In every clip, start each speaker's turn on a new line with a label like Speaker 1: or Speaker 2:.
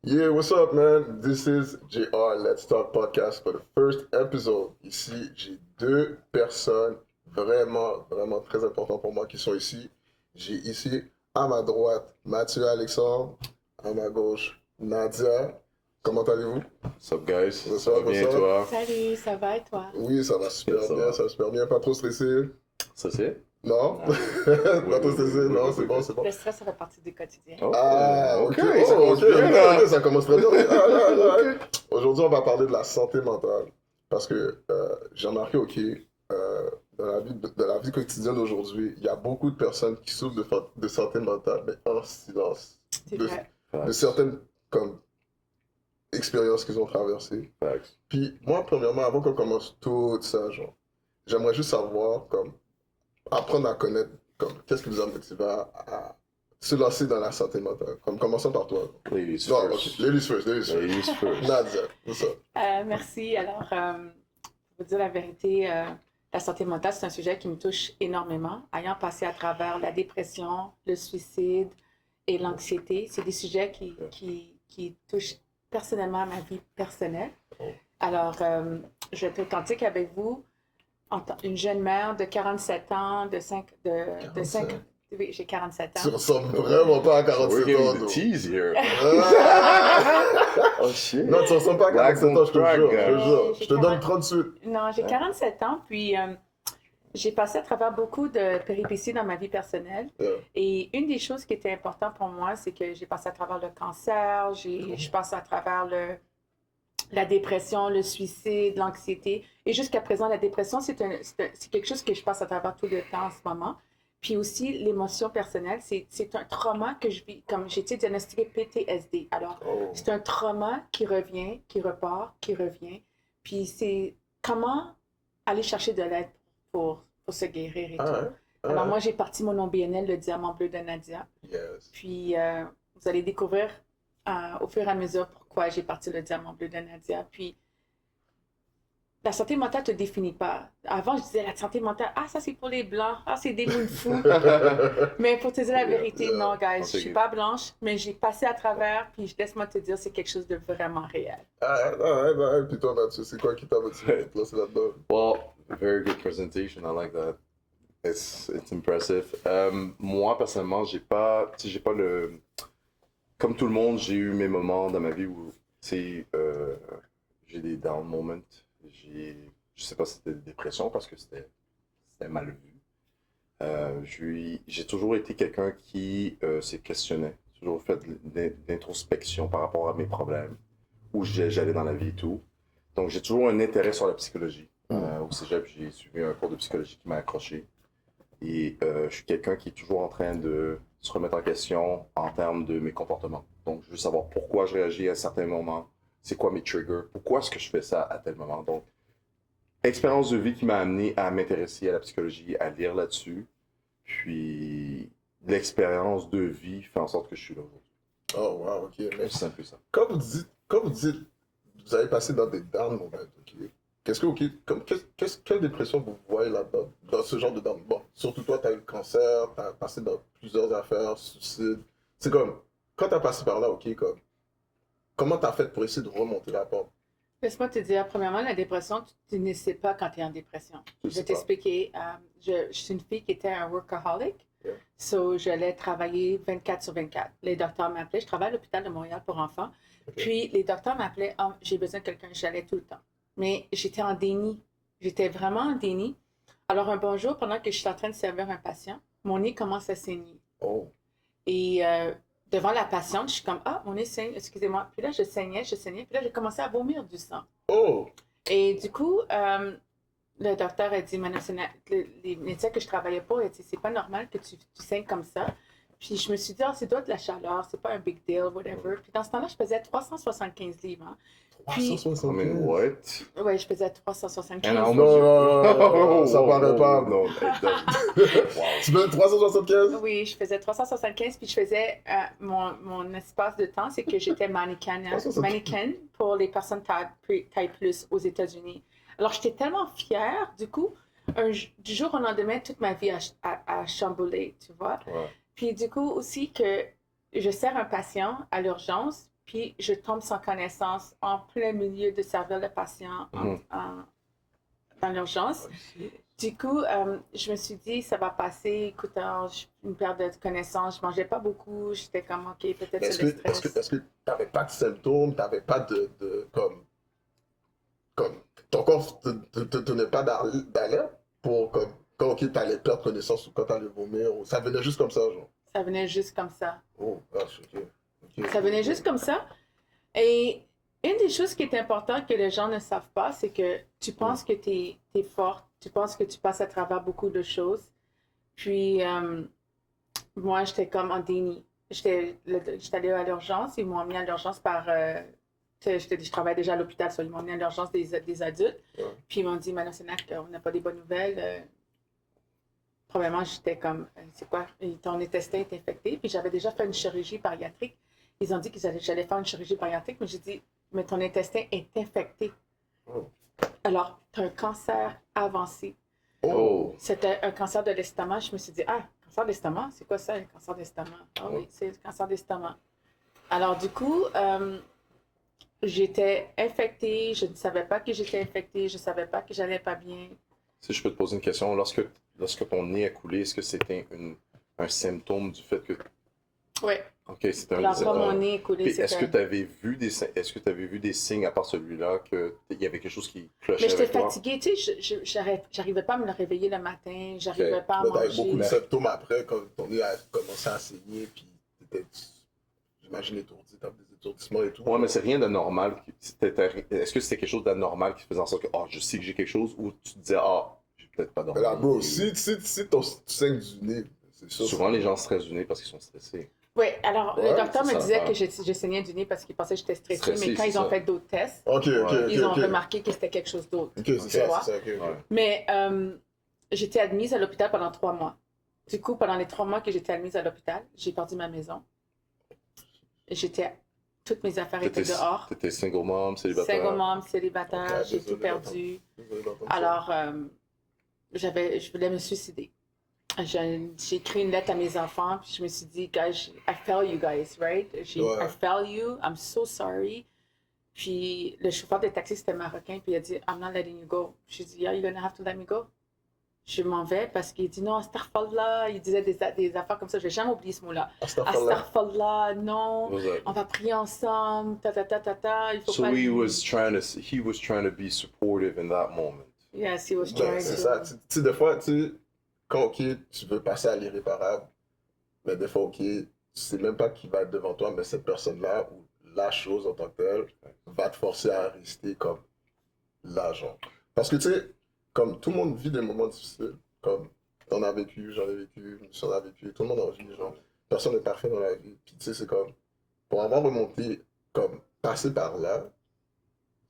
Speaker 1: Yeah, what's up, man? This is JR Let's Talk Podcast for the first episode. Ici, j'ai deux personnes vraiment très importantes pour moi qui sont ici. J'ai ici, à ma droite, Mathieu Alexandre, à ma gauche, Nadia. Comment allez-vous?
Speaker 2: What's up, guys?
Speaker 1: What's
Speaker 2: Ça va
Speaker 1: up, what's
Speaker 2: bien,
Speaker 1: up?
Speaker 2: toi?
Speaker 3: Salut, ça va et toi?
Speaker 1: Oui, ça va super
Speaker 2: Ça
Speaker 1: bien,
Speaker 2: va.
Speaker 1: ça va super bien. Pas trop stressé?
Speaker 2: Ça c'est?
Speaker 1: Non?
Speaker 2: Ah.
Speaker 1: Pas trop stressé?
Speaker 2: Oui,
Speaker 1: Non,
Speaker 2: oui,
Speaker 1: c'est
Speaker 2: oui,
Speaker 1: bon,
Speaker 2: oui.
Speaker 1: c'est bon.
Speaker 3: Le stress, ça fait partie du quotidien.
Speaker 2: Ok,
Speaker 1: Ah, ok,
Speaker 2: ça
Speaker 1: oh,
Speaker 2: commence
Speaker 1: ok,
Speaker 2: bien, là.
Speaker 1: ok, ça commence très bien.
Speaker 2: Ok.
Speaker 1: Aujourd'hui, on va parler de la santé mentale. Parce que j'ai remarqué, ok, dans la vie quotidienne d'aujourd'hui, il y a beaucoup de personnes qui souffrent de santé mentale, mais en silence.
Speaker 3: C'est
Speaker 1: De,
Speaker 3: vrai.
Speaker 1: de certaines comme, expériences qu'ils ont traversées.
Speaker 2: Facts.
Speaker 1: Puis moi, premièrement, avant qu'on commence tout ça, genre, j'aimerais juste savoir, comme, apprendre à connaître, comme, qu'est-ce qui vous a motivé à se lancer dans la santé mentale. Comme, commençons par toi.
Speaker 2: Ladies
Speaker 1: Non,
Speaker 2: first.
Speaker 1: ok, ladies first, ladies first.
Speaker 2: Ladies first.
Speaker 1: Nadia, c'est ça.
Speaker 3: Merci. Alors, pour vous dire la vérité, la santé mentale, c'est un sujet qui me touche énormément. Ayant passé à travers la dépression, le suicide et l'anxiété, c'est des sujets qui touchent personnellement à ma vie personnelle. Alors, je vais être authentique avec vous. Une jeune mère de 47 ans, de 5... Oui, j'ai 47
Speaker 1: Tu
Speaker 3: ans.
Speaker 1: ressembles vraiment pas à
Speaker 2: We're
Speaker 1: 47 ans,
Speaker 2: getting the
Speaker 1: nous.
Speaker 2: tease here.
Speaker 1: Ah!
Speaker 2: Oh shit.
Speaker 1: Non, tu ressembles pas à
Speaker 2: Black
Speaker 1: 47 ans, je te
Speaker 2: don't
Speaker 1: jure,
Speaker 2: crack,
Speaker 1: je te jure.
Speaker 3: J'ai
Speaker 1: Je te donne 30 suite.
Speaker 3: Non, j'ai 47 ans, puis j'ai passé à travers beaucoup de péripéties dans ma vie personnelle.
Speaker 1: Yeah.
Speaker 3: Et une des choses qui était importante pour moi, c'est que j'ai passé à travers le cancer, je passe à travers la dépression, le suicide, l'anxiété. Et jusqu'à présent, la dépression, c'est quelque chose que je passe à travers tout le temps en ce moment. Puis aussi, l'émotion personnelle, c'est un trauma que je vis, comme j'ai été diagnostiquée PTSD. Alors,
Speaker 1: Oh.
Speaker 3: c'est un trauma qui revient, qui repart, qui revient. Puis c'est comment aller chercher de l'aide pour se guérir et
Speaker 1: Ah
Speaker 3: tout.
Speaker 1: ouais? Ah
Speaker 3: Alors
Speaker 1: ouais?
Speaker 3: moi, j'ai parti mon nom BNL, le diamant bleu de Nadia.
Speaker 1: Yes.
Speaker 3: Puis vous allez découvrir au fur et à mesure pourquoi j'ai parti le diamant bleu de Nadia. Puis la santé mentale ne te définit pas. Avant, je disais la santé mentale, ah, ça c'est pour les blancs, ah, c'est des moules fous. Mais pour te dire la vérité,
Speaker 1: Yeah.
Speaker 3: non, guys, je
Speaker 2: C'est
Speaker 3: suis
Speaker 2: good.
Speaker 3: pas blanche, mais j'ai passé à travers, puis laisse-moi te dire, c'est quelque chose de vraiment réel.
Speaker 1: Ah, puis toi, Mathieu, c'est quoi qui t'a motivé pour te lancer là-dedans?
Speaker 2: Well, very good presentation. I like that. It's impressive. Moi, personnellement, j'ai pas le... Comme tout le monde, j'ai eu mes moments dans ma vie où, tu sais, j'ai des down moments. Je sais pas si c'était des dépressions parce que c'était mal vu. J'ai toujours été quelqu'un qui se questionnait, toujours fait de l'introspection par rapport à mes problèmes, où j'allais dans la vie et tout. Donc j'ai toujours un intérêt sur la psychologie. Au cégep, j'ai suivi un cours de psychologie qui m'a accroché. Et je suis quelqu'un qui est toujours en train de se remettre en question en termes de mes comportements. Donc je veux savoir pourquoi je réagis à certains moments, c'est quoi mes triggers, pourquoi est-ce que je fais ça à tel moment. Donc expérience de vie qui m'a amené à m'intéresser à la psychologie, à lire là-dessus. Puis l'expérience de vie fait en sorte que je suis là aujourd'hui.
Speaker 1: Oh, wow, ok. Mais
Speaker 2: C'est simple que ça.
Speaker 1: quand vous dites, vous avez passé dans des down moments, ok? Qu'est-ce que, ok, quelle dépression vous voyez là-dedans, dans ce genre de down? Bon, surtout toi, t'as eu le cancer, t'as passé dans plusieurs affaires, suicide. C'est comme, quand t'as passé par là, ok, comme, comment t'as fait pour essayer de remonter la pente?
Speaker 3: Laisse-moi te dire, premièrement, la dépression, tu ne sais pas quand tu es en dépression.
Speaker 1: Tu
Speaker 3: Je
Speaker 1: sais
Speaker 3: vais t'expliquer. Je suis une fille qui était un workaholic.
Speaker 1: Yeah.
Speaker 3: So, j'allais travailler 24 sur 24. Les docteurs m'appelaient. Je travaille à l'hôpital de Montréal pour enfants.
Speaker 1: Okay.
Speaker 3: Puis, les docteurs m'appelaient. Oh, j'ai besoin de quelqu'un. J'allais tout le temps. Mais j'étais en déni. J'étais vraiment en déni. Alors, un bon jour, pendant que je suis en train de servir un patient, mon nez commence à saigner.
Speaker 1: Oh,
Speaker 3: Et devant la patiente, je suis comme, ah, mon nez saigne, excusez-moi. Puis là, je saignais. Puis là, j'ai commencé à vomir du sang.
Speaker 1: oh,
Speaker 3: Et du coup, le docteur a dit, Madame Sénat, les médecins que je travaillais pour, il a dit, c'est pas normal que tu saignes comme ça. Puis je me suis dit, ah, c'est doit de la chaleur, c'est pas un big deal, whatever. Puis dans ce temps-là, je pesais 375 livres. Hein. Puis,
Speaker 1: 375.
Speaker 2: I mean, what?
Speaker 3: ouais, je pesais 375
Speaker 2: And how
Speaker 3: livres.
Speaker 1: Non, ça paraît pas.
Speaker 2: Non, it doesn't. Wow.
Speaker 1: Tu fais 375?
Speaker 3: Oui, je faisais 375, puis je faisais mon espace de temps, c'est que j'étais mannequin pour les personnes taille plus aux États-Unis. Alors, j'étais tellement fière, du coup, du jour au lendemain, toute ma vie a chamboulé, tu vois.
Speaker 2: Ouais.
Speaker 3: Puis du coup, aussi que je sers un patient à l'urgence, puis je tombe sans connaissance en plein milieu de servir le patient dans l'urgence. Du coup, je me suis dit, ça va passer, écoute, une perte de connaissance, je mangeais pas beaucoup, j'étais comme, ok, peut-être c'est le stress.
Speaker 1: Est-ce que t'avais pas de symptômes, t'avais pas comme ton corps te donnait pas d'alerte pour comme quand ok t'allais perdre connaissance ou quand t'allais vomir ou ça venait juste comme ça genre.
Speaker 3: Ça venait juste comme ça.
Speaker 1: Oh gosh, ok.
Speaker 3: Ça venait juste comme ça. Et une des choses qui est importante que les gens ne savent pas, c'est que tu penses que tu es forte, tu penses que tu passes à travers beaucoup de choses. Puis moi, j'étais comme en déni. J'étais allée à l'urgence, ils m'ont mis à l'urgence par... je travaille déjà à l'hôpital, ils m'ont mis à l'urgence des adultes.
Speaker 1: Ouais.
Speaker 3: Puis ils m'ont dit, Madame Sénac, on n'a pas des bonnes nouvelles. Probablement, j'étais comme, c'est quoi? Ton intestin est infecté. Puis j'avais déjà fait une chirurgie bariatrique. Ils ont dit que j'allais faire une chirurgie bariatrique, mais j'ai dit, mais ton intestin est infecté.
Speaker 1: Oh.
Speaker 3: Alors, tu as un cancer avancé.
Speaker 1: Oh.
Speaker 3: C'était un cancer de l'estomac. Je me suis dit, cancer d'estomac, c'est quoi ça, un cancer d'estomac? Ah oui, c'est le cancer d'estomac. Alors, du coup, j'étais infectée. Je ne savais pas que j'étais infectée. Je ne savais pas que j'allais pas bien.
Speaker 2: Si je peux te poser une question, lorsque ton nez a coulé, est-ce que c'était un symptôme du fait que...
Speaker 3: Oui.
Speaker 2: Ok, c'était un...
Speaker 3: Alors, pas mon nez coulé,
Speaker 2: Est-ce que tu avais vu des signes, à part celui-là, qu'il y avait quelque chose qui clochait
Speaker 3: Mais j'étais
Speaker 2: avec toi?
Speaker 3: fatiguée, tu sais, j'arrivais pas à me réveiller le matin, j'arrivais pas à
Speaker 1: Mais t'avais
Speaker 3: manger.
Speaker 1: beaucoup de symptômes après quand ton nez a commencé à saigner puis t'étais, j'imagine, étourdi, t'avais des étourdissements et tout.
Speaker 2: Ouais, mais c'est rien de normal. Est-ce que c'était quelque chose d'anormal qui faisait en sorte que, je sais que j'ai quelque chose, ou tu te disais, j'ai peut-être pas dormi.
Speaker 1: Mais là, bro, si tu saignes du nez, c'est sûr.
Speaker 2: Souvent, les gens stressent du nez parce qu'ils sont stressés.
Speaker 3: Oui, alors le docteur me
Speaker 2: ça,
Speaker 3: disait
Speaker 2: ouais.
Speaker 3: que je saignais du nez parce qu'il pensait que j'étais stressée, mais quand
Speaker 2: c'est
Speaker 3: ils ont
Speaker 2: ça.
Speaker 3: fait d'autres tests,
Speaker 1: Ok,
Speaker 3: ils ont
Speaker 1: ok.
Speaker 3: remarqué que c'était quelque chose d'autre.
Speaker 1: Ok, c'est ça, ok.
Speaker 2: Ouais.
Speaker 3: Mais j'étais admise à l'hôpital pendant 3 mois. Du coup, pendant les 3 mois que j'étais admise à l'hôpital, j'ai perdu ma maison. Toutes mes affaires étaient dehors.
Speaker 2: T'étais single mom, célibataire.
Speaker 3: Single mom, célibataire,
Speaker 1: Ok,
Speaker 3: j'ai
Speaker 1: désolé
Speaker 3: tout perdu.
Speaker 1: Désolé d'entendre ça.
Speaker 3: Alors, je voulais me suicider. J'ai écrit une lettre à mes enfants, puis je me suis dit, guys, I fail you guys, right?
Speaker 1: Ouais.
Speaker 3: I fail you, I'm so sorry. Puis le chauffeur de taxi, c'était marocain, puis il a dit, I'm not letting you go. J'ai dit, yeah, you're gonna have to let me go. Je m'en vais parce qu'il dit, non, astaghfirullah. Il disait des affaires comme ça, je vais jamais oublier ce mot-là. Astaghfirullah, non, on va prier ensemble, il faut
Speaker 2: So
Speaker 3: pas...
Speaker 2: he was trying to be supportive in that moment.
Speaker 3: Yes, he was
Speaker 1: Ben,
Speaker 3: trying
Speaker 1: c'est
Speaker 3: to...
Speaker 1: ça. Tu sais, des fois, tu sais, quand, ok, tu veux passer à l'irréparable, mais des fois, ok, tu sais même pas qui va être devant toi, mais cette personne-là, ou la chose en tant que telle, va te forcer à rester comme l'agent. Parce que, tu sais, comme tout le monde vit des moments difficiles, comme t'en as vécu, j'en ai vécu, Michel a vécu, tout le monde en vit, genre, personne n'est parfait dans la vie. Puis, tu sais, c'est comme, pour avoir remonté, comme, passé par là,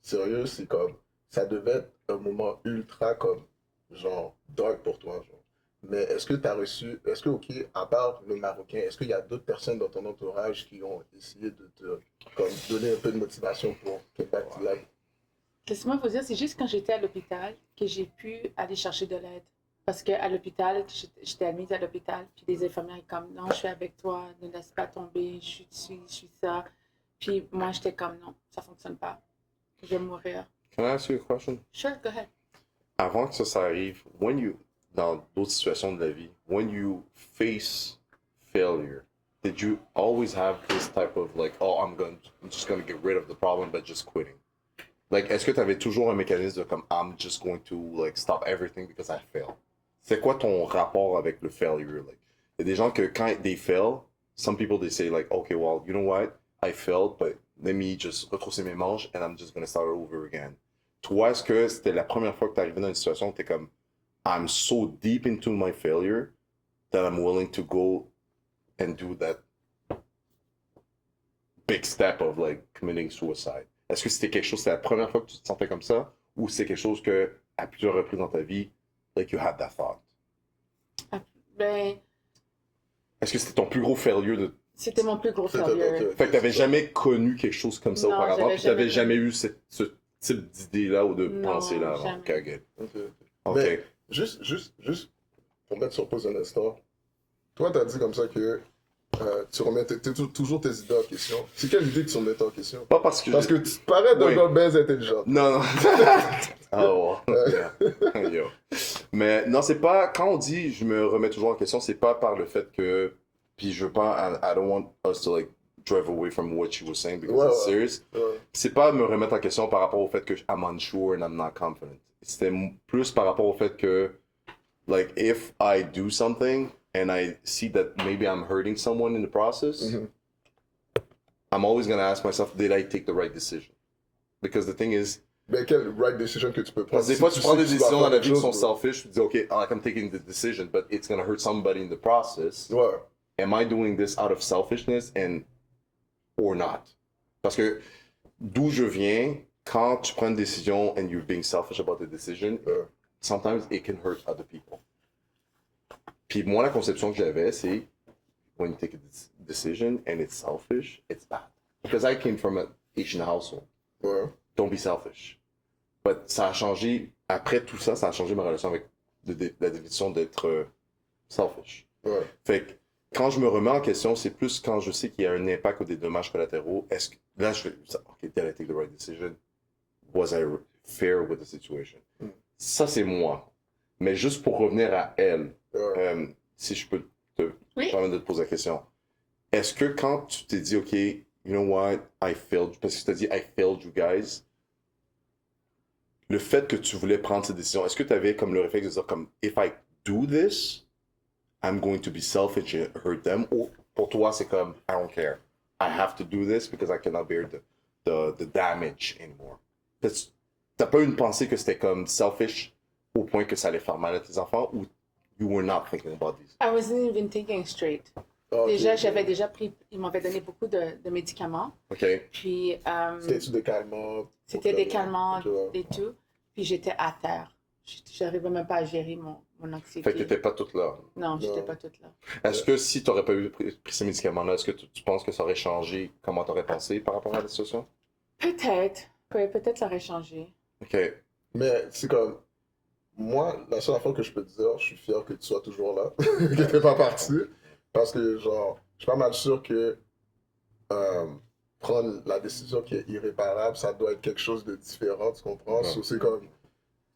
Speaker 1: sérieux, c'est comme, ça devait être un moment ultra, comme, genre, dark pour toi, genre. Mais est-ce que tu as reçu, est-ce que, ok, à part le Marocain, est-ce qu'il y a d'autres personnes dans ton entourage qui ont essayé de te comme, donner un peu de motivation pour get back to life?
Speaker 3: Laisse-moi vous dire, c'est juste quand j'étais à l'hôpital que j'ai pu aller chercher de l'aide. Parce qu'à l'hôpital, j'étais admise à l'hôpital, puis les infirmières étaient comme, non, je suis avec toi, ne laisse pas tomber, je suis ça. Puis moi, j'étais comme, non, ça fonctionne pas, je vais mourir.
Speaker 2: Can I ask you a question?
Speaker 3: Sure, go ahead.
Speaker 2: Avant que ça arrive, dans d'autres situations de la vie, when you face failure, did you always have this type of like, I'm just gonna get rid of the problem by just quitting? Like, est-ce que tu avais toujours un mécanisme de comme, I'm just going to like stop everything because I failed? C'est quoi ton rapport avec le failure? Like, il y a des gens que quand they fail, some people they say like, okay, well, you know what? I failed, but let me just retrousser mes manches and I'm just gonna start over again. Toi, est-ce que c'était la première fois que tu arrivais dans une situation où tu es comme, I'm so deep into my failure that I'm willing to go and do that big step of like committing suicide? Est-ce que c'était quelque chose, c'était la première fois que tu te sentais comme ça, ou c'est quelque chose que, à plusieurs reprises dans ta vie, like you had that thought?
Speaker 3: Ben,
Speaker 2: Est-ce que c'était ton plus gros failure de...
Speaker 3: c'était mon plus gros failure.
Speaker 2: Fait que t'avais jamais connu quelque chose comme ça
Speaker 3: Non,
Speaker 2: auparavant,
Speaker 3: j'avais
Speaker 2: puis t'avais
Speaker 3: jamais
Speaker 2: jamais eu ce type d'idée-là ou de
Speaker 3: Non,
Speaker 2: pensée-là avant.
Speaker 3: jamais.
Speaker 2: Okay, good.
Speaker 1: Ok.
Speaker 2: OK.
Speaker 1: Mais juste pour mettre sur pause un instant, toi, t'as dit comme ça que tu remets toujours tes idées en question. C'est quelle idée que tu remets en question?
Speaker 2: Pas parce que
Speaker 1: Parce que tu parais d'un
Speaker 2: Oui.
Speaker 1: gars bien intelligent.
Speaker 2: Non, non. Oh, yeah. Yo. Mais non, c'est pas. Quand on dit je me remets toujours en question, c'est pas par le fait que. Puis je veux pas. I don't want us to like drive away from what you were saying because
Speaker 1: Ouais,
Speaker 2: it's
Speaker 1: ouais.
Speaker 2: serious.
Speaker 1: Ouais.
Speaker 2: C'est pas me remettre en question par rapport au fait que I'm unsure and I'm not confident. C'était plus par rapport au fait que, like, if I do something and I see that maybe I'm hurting someone in the process,
Speaker 1: Mhm.
Speaker 2: I'm always gonna ask myself, did I take the right decision? Because the thing is,
Speaker 1: Mais quelle right decision que tu peux prendre?
Speaker 2: parce que des
Speaker 1: Si
Speaker 2: fois, tu prends
Speaker 1: sais
Speaker 2: des
Speaker 1: que tu dois
Speaker 2: décisions
Speaker 1: faire
Speaker 2: dans la
Speaker 1: quelque
Speaker 2: vie qui sont
Speaker 1: chose, bro.
Speaker 2: selfish, tu te dis, OK, like I'm taking the decision, but it's gonna hurt somebody in the process.
Speaker 1: Ouais.
Speaker 2: Am I doing this out of selfishness and or not? Parce que d'où je viens, quand tu prends une décision and you're being selfish about the decision,
Speaker 1: Ouais.
Speaker 2: sometimes it can hurt other people. Puis moi, la conception que j'avais, c'est when you take a decision and it's selfish, it's bad. Because I came from an Asian household.
Speaker 1: Ouais.
Speaker 2: Don't be selfish. But ça a changé, après tout ça, ça a changé ma relation avec la définition d'être selfish.
Speaker 1: Ouais.
Speaker 2: Fait que quand je me remets en question, c'est plus quand je sais qu'il y a un impact ou des dommages collatéraux. Est-ce que là, je fais, OK, did I take the right decision? Was I fair with the situation?
Speaker 1: Mm.
Speaker 2: Ça, c'est moi. Mais juste pour revenir à elle,
Speaker 1: Ouais.
Speaker 2: si je peux te
Speaker 3: Oui.
Speaker 2: permettre de te poser la question, est-ce que quand tu t'es dit, OK, you know what, I failed, parce que tu t'as dit, I failed you guys, le fait que tu voulais prendre cette décision, est-ce que tu avais comme le réflexe de dire comme, if I do this, I'm going to be selfish and hurt them, ou pour toi, c'est comme, I don't care. I have to do this because I cannot bear the damage anymore. T'as pas eu une pensée que c'était comme selfish au point que ça allait faire mal à tes enfants, ou you were not thinking about this?
Speaker 3: I wasn't even thinking straight.
Speaker 1: Ah, ok.
Speaker 3: Déjà, j'avais déjà pris, ils m'avaient donné beaucoup de médicaments.
Speaker 2: OK?
Speaker 3: Puis,
Speaker 1: C'était-tu des calmants?
Speaker 3: c'était des calmants
Speaker 1: Ok, ouais.
Speaker 3: et tout. Puis, j'étais à terre. J'arrivais même pas à gérer mon anxiété.
Speaker 2: Fait que t'étais pas toute là.
Speaker 3: Non, j'étais
Speaker 1: Non.
Speaker 3: pas toute là.
Speaker 2: Est-ce que si t'aurais pas pris ces médicaments-là, est-ce que tu penses que ça aurait changé comment t'aurais pensé par rapport à la situation?
Speaker 3: Peut-être. Oui, peut-être ça aurait changé.
Speaker 2: OK.
Speaker 1: Mais c'est comme. Moi, la seule fois que je peux te dire, je suis fier que tu sois toujours là, que t'es pas parti. Parce que, genre, je suis pas mal sûr que prendre la décision qui est irréparable, ça doit être quelque chose de différent, tu comprends?
Speaker 2: Ouais.
Speaker 1: So, c'est comme.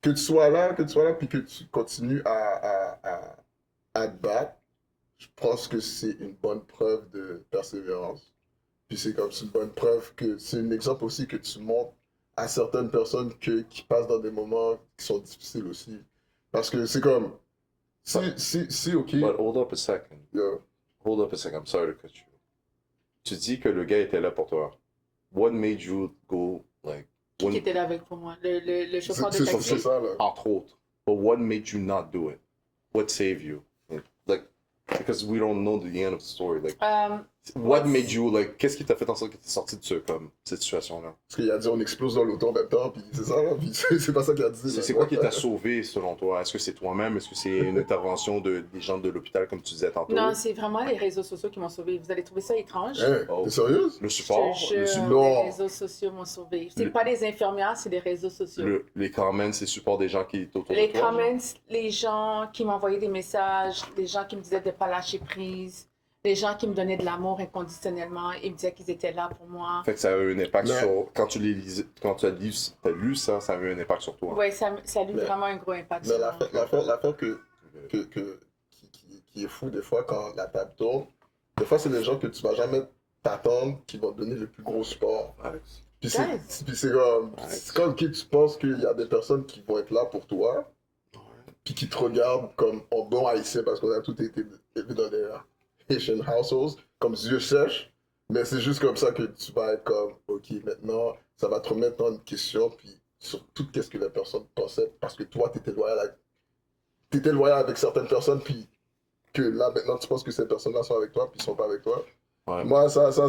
Speaker 1: Que tu sois là, puis que tu continues à te battre, je pense que c'est une bonne preuve de persévérance. Puis c'est comme, c'est une bonne preuve que c'est un exemple aussi que tu montres à certaines personnes qui passent dans des moments qui sont difficiles aussi. Parce que c'est comme, si, ok,
Speaker 2: But hold up a second.
Speaker 1: yeah,
Speaker 2: Hold up a second. I'm sorry to cut you. Tu dis que le gars était là pour toi. What made you go, like,
Speaker 3: Qui
Speaker 2: when,
Speaker 3: était là avec pour moi? Le chauffeur de
Speaker 1: c'est
Speaker 3: taxi?
Speaker 1: ça, là.
Speaker 2: entre autres, but what made you not do it? What saved you? Like, because we don't know the end of the story. Like, what made you, like, qu'est-ce qui t'a fait en sorte que t'es sorti de cette situation-là?
Speaker 1: Parce qu'il a dit on explose dans l'auto en même temps, puis c'est ça, là, puis c'est pas ça qu'il a dit. là.
Speaker 2: C'est quoi qui t'a sauvé selon toi? Est-ce que c'est toi-même? Est-ce que c'est une intervention des gens de l'hôpital, comme tu disais tantôt?
Speaker 3: Non, c'est vraiment les réseaux sociaux qui m'ont sauvé. Vous allez trouver ça étrange.
Speaker 1: Hein,
Speaker 2: Oh.
Speaker 1: t'es sérieuse?
Speaker 2: Le support?
Speaker 3: Je te
Speaker 2: Le,
Speaker 3: jure,
Speaker 1: Non.
Speaker 3: les réseaux sociaux m'ont sauvé. C'est
Speaker 2: Le-
Speaker 3: pas les infirmières, c'est les réseaux sociaux.
Speaker 2: les comments, c'est le support des gens qui étaient autour
Speaker 3: Les
Speaker 2: de toi?
Speaker 3: comments, les gens qui m'envoyaient des messages, les gens qui me disaient de ne pas lâcher prise, les gens qui me donnaient de l'amour inconditionnellement, ils me disaient qu'ils étaient là pour moi.
Speaker 2: Fait que ça a eu un impact
Speaker 1: Mais-
Speaker 2: sur... Quand tu les lisais, quand tu as lu ça, ça a eu un impact sur toi.
Speaker 3: Oui, ça a eu
Speaker 1: Mais-
Speaker 3: vraiment un gros impact
Speaker 1: Mais
Speaker 3: sur moi.
Speaker 1: l'affaire qui est fou des fois quand la table tourne, des fois c'est des gens que tu vas jamais t'attendre qui vont te donner le plus gros support.
Speaker 2: Alex.
Speaker 1: Puis
Speaker 3: Guys.
Speaker 1: c'est comme que tu penses qu'il y a des personnes qui vont être là pour toi, puis qui te regardent comme en bon haïtien parce qu'on a tout été élevé dans des Haitian households, comme yeux sèches, mais c'est juste comme ça que tu vas être comme, ok, maintenant, ça va te remettre dans une question, puis sur tout ce que la personne pensait, parce que toi, t'étais loyal avec certaines personnes, puis que là, maintenant, tu penses que ces personnes-là sont avec toi, puis ils sont pas avec toi.
Speaker 2: Ouais.
Speaker 1: Moi, ça, c'est,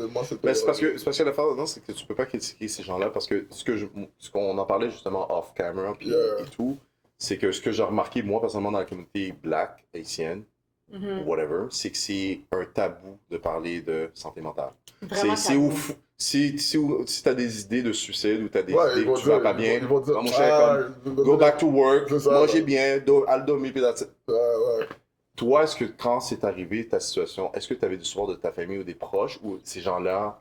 Speaker 1: moi, c'était...
Speaker 2: Mais c'est parce que l'affaire dedans, c'est que tu peux pas critiquer ces gens-là parce que ce qu'on en parlait justement off camera puis
Speaker 1: Yeah.
Speaker 2: et tout, c'est que ce que j'ai remarqué moi personnellement dans la communauté black, haïtienne,
Speaker 3: Mhm.
Speaker 2: whatever, c'est que c'est un tabou de parler de santé mentale.
Speaker 3: Vraiment
Speaker 2: C'est
Speaker 3: tabou.
Speaker 2: ouf. Si t'as des idées de suicide ou t'as des
Speaker 1: Ouais,
Speaker 2: idées
Speaker 1: ils vont
Speaker 2: que tu vas
Speaker 1: dire,
Speaker 2: pas bien,
Speaker 1: ils vont dire,
Speaker 2: va mon cher,
Speaker 1: ils vont
Speaker 2: go
Speaker 1: dire-
Speaker 2: back to work,
Speaker 1: C'est ça,
Speaker 2: manger
Speaker 1: ouais.
Speaker 2: bien, Aldo, maybe that's it.
Speaker 1: Ouais.
Speaker 2: toi, est-ce que quand c'est arrivé ta situation, est-ce que tu avais du support de ta famille ou des proches ou ces gens-là,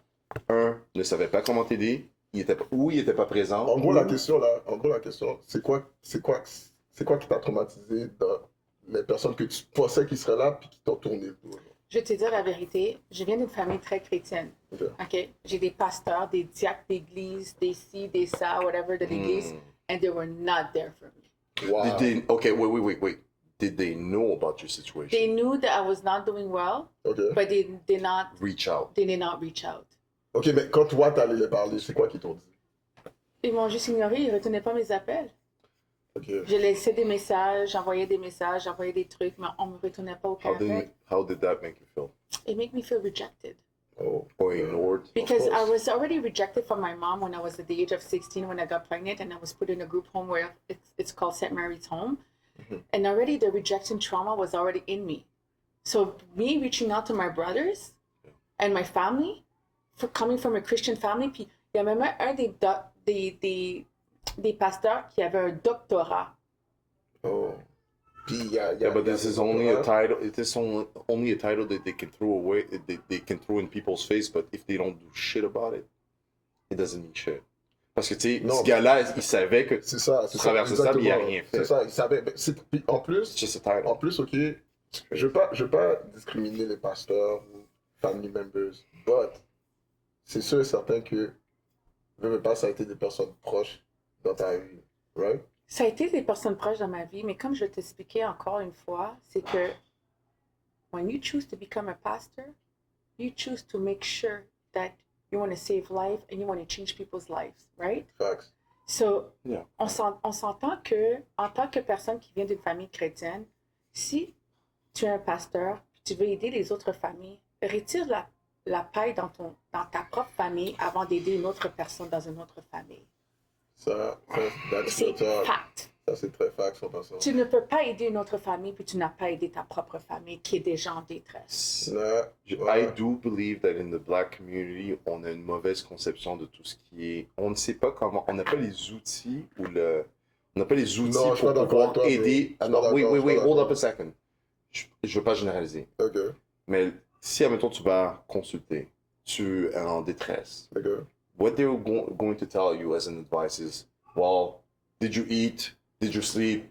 Speaker 2: ne savaient pas comment t'aider, ils étaient pas présents?
Speaker 1: En gros, la question, là, en gros, la question, c'est quoi qui t'a traumatisé dans les personnes que tu pensais qui seraient là puis qui t'ont tourné le dos? Genre?
Speaker 3: Je vais te dire la vérité, je viens d'une famille très chrétienne.
Speaker 1: Ok.
Speaker 3: OK? J'ai des pasteurs, des diacres d'église, des ci, des ça, whatever de l'église, and they were not there for me.
Speaker 1: Wow.
Speaker 2: Okay, wait. Did they know about your situation?
Speaker 3: They knew that I was not doing well,
Speaker 1: Ok.
Speaker 3: but they did not
Speaker 2: Reach out.
Speaker 3: reach out.
Speaker 1: Ok, mais quand toi, t'allais les parler, c'est quoi qu'ils t'ont dit?
Speaker 3: Ils m'ont juste ignoré, ils ne retenaient pas mes appels.
Speaker 1: Ok.
Speaker 3: Je laissais des messages, j'envoyais des messages, j'envoyais des trucs, mais on ne me retournait pas aucun appel.
Speaker 2: How did that make you feel?
Speaker 3: It made me feel rejected.
Speaker 1: Oh.
Speaker 2: Or ignored?
Speaker 3: Because I
Speaker 1: course.
Speaker 3: was already rejected from my mom when I was at the age of 16 when I got pregnant and I was put in a group home where it's called St. Mary's Home. And already the rejection trauma was already in me. So me reaching out to my brothers and my family, for coming from a Christian family, puis il y a même un des pasteurs qui avait un doctorat.
Speaker 1: Oh. Puis il y a,
Speaker 2: Yeah, but
Speaker 1: il y a
Speaker 2: this
Speaker 1: des
Speaker 2: is only a
Speaker 1: doctorats.
Speaker 2: title. It is only a title that they can throw away. They can throw in people's face, but if they don't do shit about it, it doesn't mean shit. Parce que tu sais,
Speaker 1: Non,
Speaker 2: ce gars-là, il savait que
Speaker 1: C'est ça, c'est ça.
Speaker 2: traverser ça, mais il a
Speaker 1: exactement.
Speaker 2: rien fait.
Speaker 1: C'est ça, il savait. Mais puis en plus,
Speaker 2: it's just a title.
Speaker 1: en plus, ok, je veux pas discriminer les pasteurs ou family members, but c'est sûr et certain que, veux pas, ça a été des personnes proches dans ta vie, right?
Speaker 3: Ça a été des personnes proches dans ma vie, mais comme je vais t'expliquer encore une fois, c'est que when you choose to become a pastor, you choose to make sure that you want to save life and you want to change people's lives, right?
Speaker 1: Facts.
Speaker 3: So,
Speaker 2: Yeah.
Speaker 3: on s'entend que, en tant que personne qui vient d'une famille chrétienne, si tu es un pasteur, tu veux aider les autres familles, retire la paille dans ta propre famille avant d'aider une autre personne dans une autre famille.
Speaker 1: That's
Speaker 3: C'est
Speaker 1: the talk.
Speaker 3: fact.
Speaker 1: Ça, c'est très fact, 100%.
Speaker 3: Tu ne peux pas aider une autre famille puis tu n'as pas aidé ta propre famille qui est déjà en détresse.
Speaker 1: Ouais.
Speaker 2: I do believe that in the black community, on a une mauvaise conception de tout ce qui est. On ne sait pas comment. On n'a pas les outils ou le. On n'a pas les outils
Speaker 1: Non, je suis
Speaker 2: pour
Speaker 1: pas d'accord
Speaker 2: pouvoir
Speaker 1: avec toi,
Speaker 2: aider.
Speaker 1: bro.
Speaker 2: Non,
Speaker 1: Je suis pas
Speaker 2: wait,
Speaker 1: d'accord,
Speaker 2: hold up
Speaker 1: d'accord.
Speaker 2: a second. Je veux pas généraliser.
Speaker 1: Ok,
Speaker 2: Mais si, admettons, tu vas consulter, tu es en détresse,
Speaker 1: ok.
Speaker 2: what they're going to tell you as an advice is, well, did you eat? Did you sleep?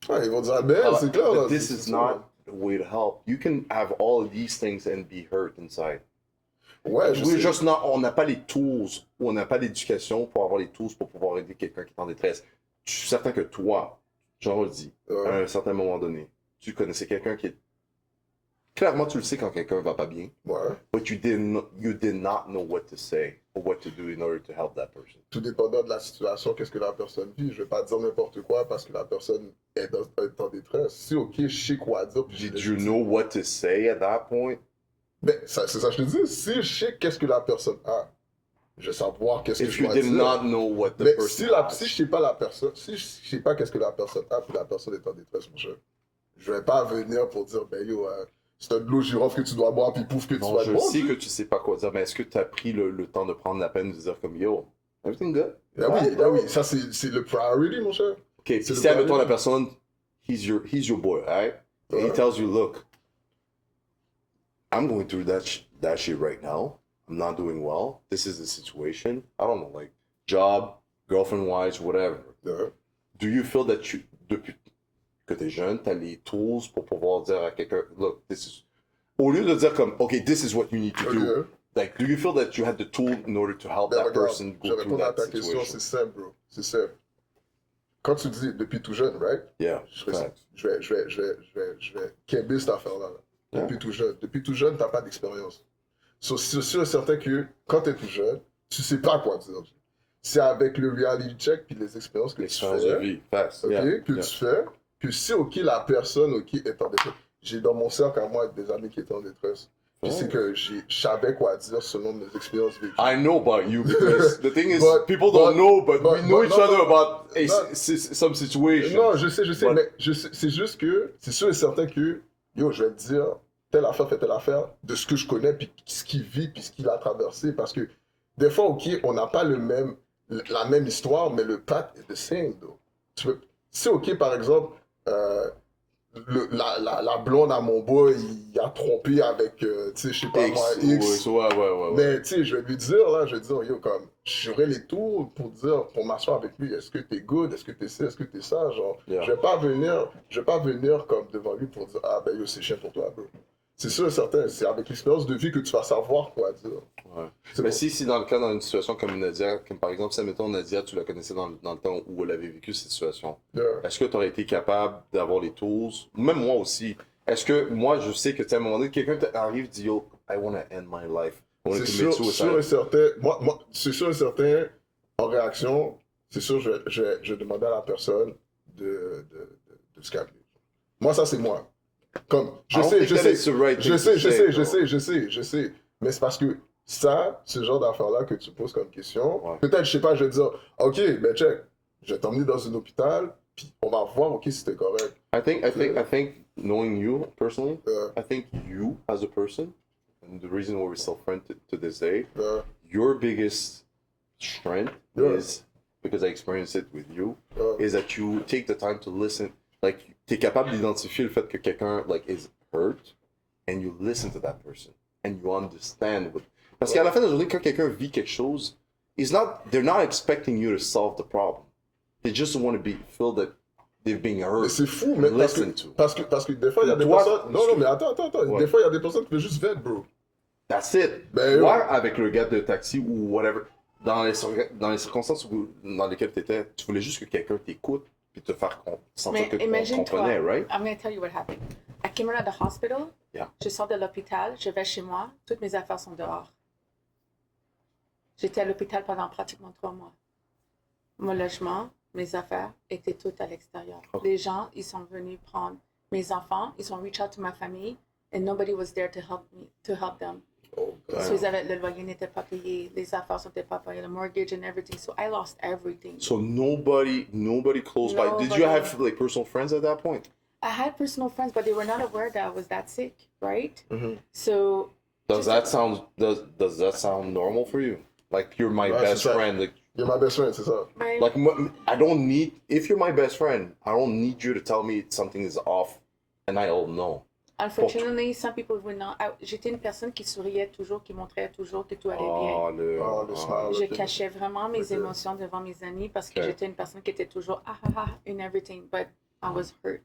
Speaker 1: Ouais, ils vont dire, ben, c'est clair.
Speaker 2: But
Speaker 1: là,
Speaker 2: this
Speaker 1: c'est
Speaker 2: is
Speaker 1: sûr.
Speaker 2: not the way to help. You can have all of these things and be hurt inside.
Speaker 1: Ouais, je sais.
Speaker 2: On n'a pas les tools ou on n'a pas l'éducation pour avoir les tools pour pouvoir aider quelqu'un qui est en détresse. Je suis certain que toi, j'en redis,
Speaker 1: Ouais.
Speaker 2: à un certain moment donné, tu connaissais quelqu'un qui est. Clairement, tu le sais quand quelqu'un va pas bien,
Speaker 1: Ouais.
Speaker 2: but you did not know what to say or what to do in order to help that person.
Speaker 1: Tout dépendant de la situation, qu'est-ce que la personne vit. Je vais pas dire n'importe quoi parce que la personne est en détresse. Si, ok, je sais quoi dire. puis je
Speaker 2: Did
Speaker 1: le
Speaker 2: you
Speaker 1: dis.
Speaker 2: know what to say at that point?
Speaker 1: Ben, c'est ça que je te dis. Si je sais qu'est-ce que la personne a, je vais savoir qu'est-ce que
Speaker 2: If
Speaker 1: je
Speaker 2: you
Speaker 1: dois
Speaker 2: did
Speaker 1: dire.
Speaker 2: not know what the
Speaker 1: Mais
Speaker 2: person
Speaker 1: si je sais pas la personne, si je sais pas qu'est-ce que la personne a, puis la personne est en détresse, mon cher, je vais pas venir pour dire, ben yo, c'est de l'eau girofle que tu dois boire, puis pouf, que tu
Speaker 2: Non,
Speaker 1: vas
Speaker 2: je
Speaker 1: boire.
Speaker 2: sais que tu sais pas quoi dire, mais est-ce que tu as pris le temps de prendre la peine de dire comme yo, everything good?
Speaker 1: Ben oui, ça c'est le priority, mon cher.
Speaker 2: Ok, puis
Speaker 1: C'est le
Speaker 2: si admettons
Speaker 1: problème.
Speaker 2: la personne, he's your boy, alright? And he
Speaker 1: Ouais.
Speaker 2: tells you, look, I'm going through that shit right now. I'm not doing well. This is the situation. I don't know, like job, girlfriend wise, whatever.
Speaker 1: Ouais.
Speaker 2: Do you feel that depuis que t'es jeune, t'as les tools pour pouvoir dire à quelqu'un, look, this is. Au lieu de dire comme, okay, this is what you need to do.
Speaker 1: Ok.
Speaker 2: Like, do you feel that you had the tool in order to help
Speaker 1: Ben,
Speaker 2: that
Speaker 1: regarde,
Speaker 2: person
Speaker 1: je
Speaker 2: go
Speaker 1: vais
Speaker 2: through
Speaker 1: répondre à
Speaker 2: that
Speaker 1: ta question,
Speaker 2: situation?
Speaker 1: c'est simple, bro. C'est simple. Quand tu dis depuis tout jeune, right?
Speaker 2: Yeah,
Speaker 1: Je
Speaker 2: fact.
Speaker 1: vais québer cette affaire-là. Là. Depuis tout jeune. Depuis tout jeune, t'as pas d'expérience. So, c'est sûr et certain que quand t'es tout jeune, tu sais pas quoi dire. C'est avec le reality check puis les expériences que tu
Speaker 2: L'expérience de
Speaker 1: fais,
Speaker 2: vie, fast.
Speaker 1: ok,
Speaker 2: Yeah,
Speaker 1: que
Speaker 2: yeah.
Speaker 1: tu fais, que si ok la personne ok est en détresse. J'ai dans mon cercle à moi des amis qui étaient en détresse. Puis c'est que je savais quoi dire selon mes expériences vécues.
Speaker 2: I know about you because the thing is,
Speaker 1: But-
Speaker 2: people don't
Speaker 1: but-
Speaker 2: know, but we know
Speaker 1: but-
Speaker 2: each
Speaker 1: no,
Speaker 2: other
Speaker 1: no,
Speaker 2: about
Speaker 1: no.
Speaker 2: some situations.
Speaker 1: Non, je sais,
Speaker 2: But-
Speaker 1: mais c'est juste que c'est sûr et certain que, yo, je vais te dire, telle affaire fait telle affaire, de ce que je connais, puis ce qu'il vit, puis ce qu'il a traversé, parce que des fois, ok, on n'a pas la même histoire, mais le path est the same, though. Si, ok, par exemple, la blonde à mon boy, il a trompé avec, tu sais, je sais pas moi, X.
Speaker 2: Ouais.
Speaker 1: Mais, tu sais, je vais lui dire, là, je vais dire, yo, comme, je ferai les tours pour dire, pour m'asseoir avec lui, est-ce que t'es good, est-ce que t'es ci, est-ce que t'es ça, genre,
Speaker 2: Yeah.
Speaker 1: je vais pas venir comme devant lui pour dire, ah, ben, yo, c'est chiant pour toi, bro. C'est sûr et certain, c'est avec l'expérience de vie que tu vas savoir quoi dire.
Speaker 2: Ouais.
Speaker 1: C'est
Speaker 2: Mais
Speaker 1: bon.
Speaker 2: si dans le cas, dans une situation comme Nadia, comme par exemple, si admettons Nadia, tu la connaissais dans le temps où elle avait vécu cette situation,
Speaker 1: Yeah.
Speaker 2: est-ce que tu aurais été capable d'avoir les tools, même moi aussi, est-ce que moi je sais que tu sais, à un moment donné, quelqu'un arrive et dit yo, I want to end my life. I want
Speaker 1: C'est
Speaker 2: to commit
Speaker 1: sûr et
Speaker 2: suicide.
Speaker 1: certain, c'est sûr et certain, en réaction, c'est sûr, je vais demander à la personne de se calmer. Moi, ça, c'est moi. Comme, je sais. Mais c'est parce que ça, ce genre d'affaires-là que tu poses comme question,
Speaker 2: Ouais.
Speaker 1: peut-être, je sais pas, je vais te dire, OK, ben check, je vais t'emmener dans un hôpital, puis on va voir, OK, si t'es correct.
Speaker 2: I think knowing you personally,
Speaker 1: Euh,
Speaker 2: I think you as a person, and the reason why we're still friends to this day,
Speaker 1: euh,
Speaker 2: your biggest strength
Speaker 1: Yeah.
Speaker 2: is, because I experienced it with you,
Speaker 1: euh,
Speaker 2: is that you take the time to listen. Like, t'es capable d'identifier le fait que quelqu'un, like, is hurt, and you listen to that person, and you understand what... Parce qu'à la fin de la journée, quand quelqu'un vit quelque chose, they're not expecting you to solve the problem. They just want to feel that they're being
Speaker 1: Mais
Speaker 2: heard.
Speaker 1: c'est fou, mais
Speaker 2: Listen to.
Speaker 1: parce que des fois, il y a des
Speaker 2: Toi,
Speaker 1: personnes... Non, mais attends.
Speaker 2: Ouais.
Speaker 1: Des fois, il y a des personnes qui veulent juste vent, bro.
Speaker 2: That's it.
Speaker 1: Ben,
Speaker 2: Moi, avec le gars de taxi ou whatever, dans les circonstances dans lesquelles tu étais, tu voulais juste que quelqu'un t'écoute puis te faire sentir
Speaker 3: Mais
Speaker 2: que tu
Speaker 3: imagine-toi,
Speaker 2: comprenais, right?
Speaker 3: I'm going to tell you what happened. I came out of the hospital,
Speaker 2: Yeah.
Speaker 3: je sors de l'hôpital, je vais chez moi, toutes mes affaires sont dehors. J'étais à l'hôpital pendant pratiquement 3 mois. Mon logement, mes affaires étaient toutes à l'extérieur.
Speaker 2: Ok.
Speaker 3: Les gens, ils sont venus prendre mes enfants, ils ont reach out to ma famille, and nobody was there to help them.
Speaker 1: Oh,
Speaker 3: So, le loyer n'était pas payé, les affaires n'étaient pas payées, le mortgage and everything. So I lost everything.
Speaker 2: So nobody close by. Did you
Speaker 3: Nobody.
Speaker 2: have like personal friends at that point?
Speaker 3: I had personal friends, but they were not aware that I was that sick, right?
Speaker 1: Mhm.
Speaker 3: So
Speaker 2: Does that sound normal for you? Like you're my
Speaker 1: Ouais,
Speaker 2: best
Speaker 1: c'est ça.
Speaker 2: friend.
Speaker 1: You're my best friend, c'est ça.
Speaker 2: I don't need, if you're my best friend, I don't need you to tell me something is off and I'll know.
Speaker 3: Unfortunately, some people would not. J'étais une personne qui souriait toujours, qui montrait toujours que tout allait bien.
Speaker 2: Oh,
Speaker 1: le smile.
Speaker 3: Je
Speaker 1: ok.
Speaker 3: cachais vraiment mes
Speaker 1: Ok.
Speaker 3: émotions devant mes amis parce que
Speaker 2: Ok.
Speaker 3: j'étais une personne qui était toujours in everything, but I was hurt.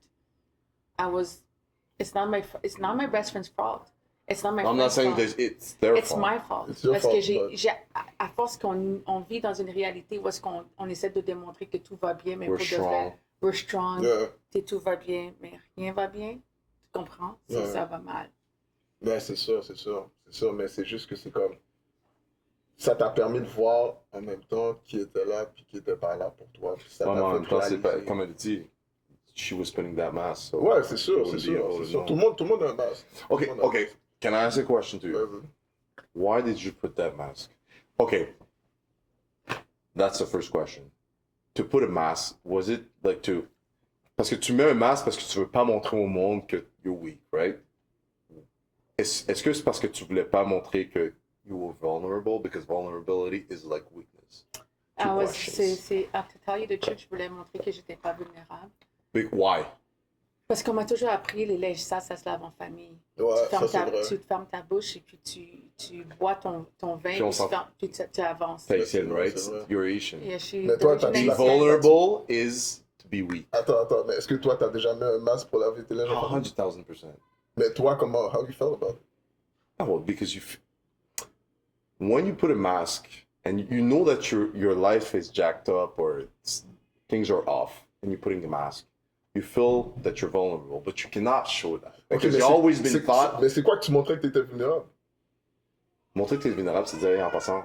Speaker 3: It's not my best friend's fault. It's not my
Speaker 2: I'm not
Speaker 3: friend's
Speaker 2: saying
Speaker 3: fault.
Speaker 2: that it's their
Speaker 3: It's
Speaker 2: fault.
Speaker 3: my fault.
Speaker 1: It's your
Speaker 3: Parce
Speaker 1: fault,
Speaker 3: que
Speaker 1: but-
Speaker 3: à force qu'on vit dans une réalité où est-ce qu'on essaie de démontrer que tout va bien, mais
Speaker 2: We're
Speaker 3: pour de
Speaker 2: strong.
Speaker 3: vrai, we're strong,
Speaker 1: Yeah.
Speaker 3: tout va bien, mais rien va bien. Tu comprends?
Speaker 1: Ouais.
Speaker 3: Ça va mal.
Speaker 1: Ben, c'est sûr, mais c'est juste que c'est comme... Ça t'a permis de voir en même temps qui était là puis qui était pas là pour toi. Puis ça
Speaker 2: Ouais, mais en
Speaker 1: t'a
Speaker 2: même
Speaker 1: fait
Speaker 2: temps, c'est pas,
Speaker 1: réaliser.
Speaker 2: comme elle dit, she was putting that mask. So
Speaker 1: Ouais, c'est sûr,
Speaker 2: it
Speaker 1: c'est
Speaker 2: would be
Speaker 1: sûr,
Speaker 2: able
Speaker 1: c'est
Speaker 2: to
Speaker 1: sûr.
Speaker 2: know.
Speaker 1: Tout le monde a un masque.
Speaker 2: Okay,
Speaker 1: Tout le monde a un
Speaker 2: okay.
Speaker 1: masque.
Speaker 2: Can I ask a question to you?
Speaker 1: Vas-y.
Speaker 2: Why did you put that mask? Okay. That's the first question. To put a mask, was it like to... Parce que tu mets un masque parce que tu veux pas montrer au monde que you're weak, right? Est-ce que c'est parce que tu voulais pas montrer que you were vulnerable? Because vulnerability is like weakness. Two questions.
Speaker 3: To tell you the truth, je voulais montrer que j'étais pas vulnérable.
Speaker 2: But why?
Speaker 3: Parce qu'on m'a toujours appris, les linges ça se lave en famille.
Speaker 1: Ouais,
Speaker 3: tu, fermes
Speaker 1: ça, c'est vrai.
Speaker 3: tu te fermes ta bouche et puis tu bois ton vin
Speaker 2: Puis on
Speaker 3: puis,
Speaker 2: s'en-
Speaker 3: puis tu avances.
Speaker 2: T'es
Speaker 1: c'est
Speaker 2: Haitian,
Speaker 1: vrai,
Speaker 2: right?
Speaker 1: c'est vrai.
Speaker 2: You're Asian.
Speaker 3: Et je suis
Speaker 1: Mais toi, t'as
Speaker 3: d'origine
Speaker 1: dit
Speaker 2: Be
Speaker 1: la-
Speaker 3: haïtienne.
Speaker 2: vulnerable is to be weak.
Speaker 1: Attends, mais est-ce que toi, t'as déjà mis un masque pour laver tes linges en famille?
Speaker 2: 100,000%.
Speaker 1: Mais toi, comment, how you felt about it?
Speaker 2: Oh, well, because when you put a mask and you know that your life is jacked up or things are off, and you're putting a mask, you feel that you're vulnerable, but you cannot show that
Speaker 1: Ok,
Speaker 2: because
Speaker 1: mais
Speaker 2: you've always been taught.
Speaker 1: mais c'est quoi que tu montrais que t'étais vulnérable?
Speaker 2: Montrer que t'es vulnérable, c'est dire en passant.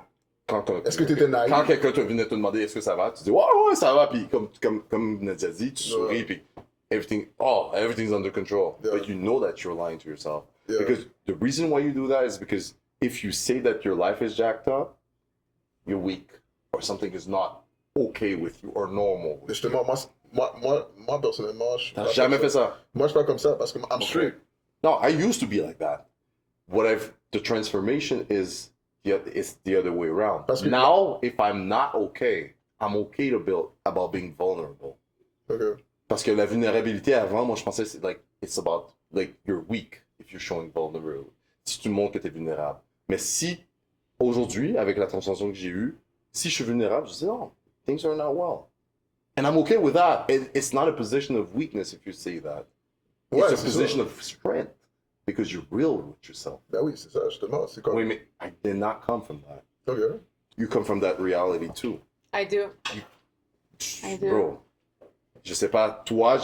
Speaker 1: Est-ce que t'étais naïf?
Speaker 2: Quand quelqu'un te venait te demander est-ce que ça va, tu dis ouais ça va, puis comme Nadia dit, tu souris, puis everything's under control,
Speaker 1: Yeah.
Speaker 2: but you know that you're lying to yourself.
Speaker 1: Yeah.
Speaker 2: Because the reason why you do that is because if you say that your life is jacked up, you're weak, or something is not okay with you or normal with you.
Speaker 1: Justement, moi personnellement, je suis
Speaker 2: T'as
Speaker 1: pas
Speaker 2: jamais
Speaker 1: comme
Speaker 2: fait
Speaker 1: ça.
Speaker 2: ça?
Speaker 1: Moi, je suis pas comme ça parce que I'm straight.
Speaker 2: No, I used to be like that. The transformation is it's the other way around.
Speaker 1: Parce que-
Speaker 2: Now, if I'm not okay, I'm okay to build about being vulnerable.
Speaker 1: Ok.
Speaker 2: Parce que la vulnérabilité avant, moi je pensais c'est like it's about, like, you're weak if you're showing vulnerability. Si tu montres que t'es vulnérable. Mais si, aujourd'hui, avec la transformation que j'ai eue, si je suis vulnérable, je dis, oh, things are not well. And I'm okay with that. It's not a position of weakness if you say that.
Speaker 1: Ouais,
Speaker 2: It's a
Speaker 1: c'est
Speaker 2: position
Speaker 1: ça.
Speaker 2: of strength because you're real with yourself.
Speaker 1: Ben oui, c'est ça, justement. C'est comme.
Speaker 2: Oui, mais I did not come from that.
Speaker 1: Ok.
Speaker 2: You come from that reality too.
Speaker 3: I do. I do.
Speaker 2: Bro, je sais pas, toi,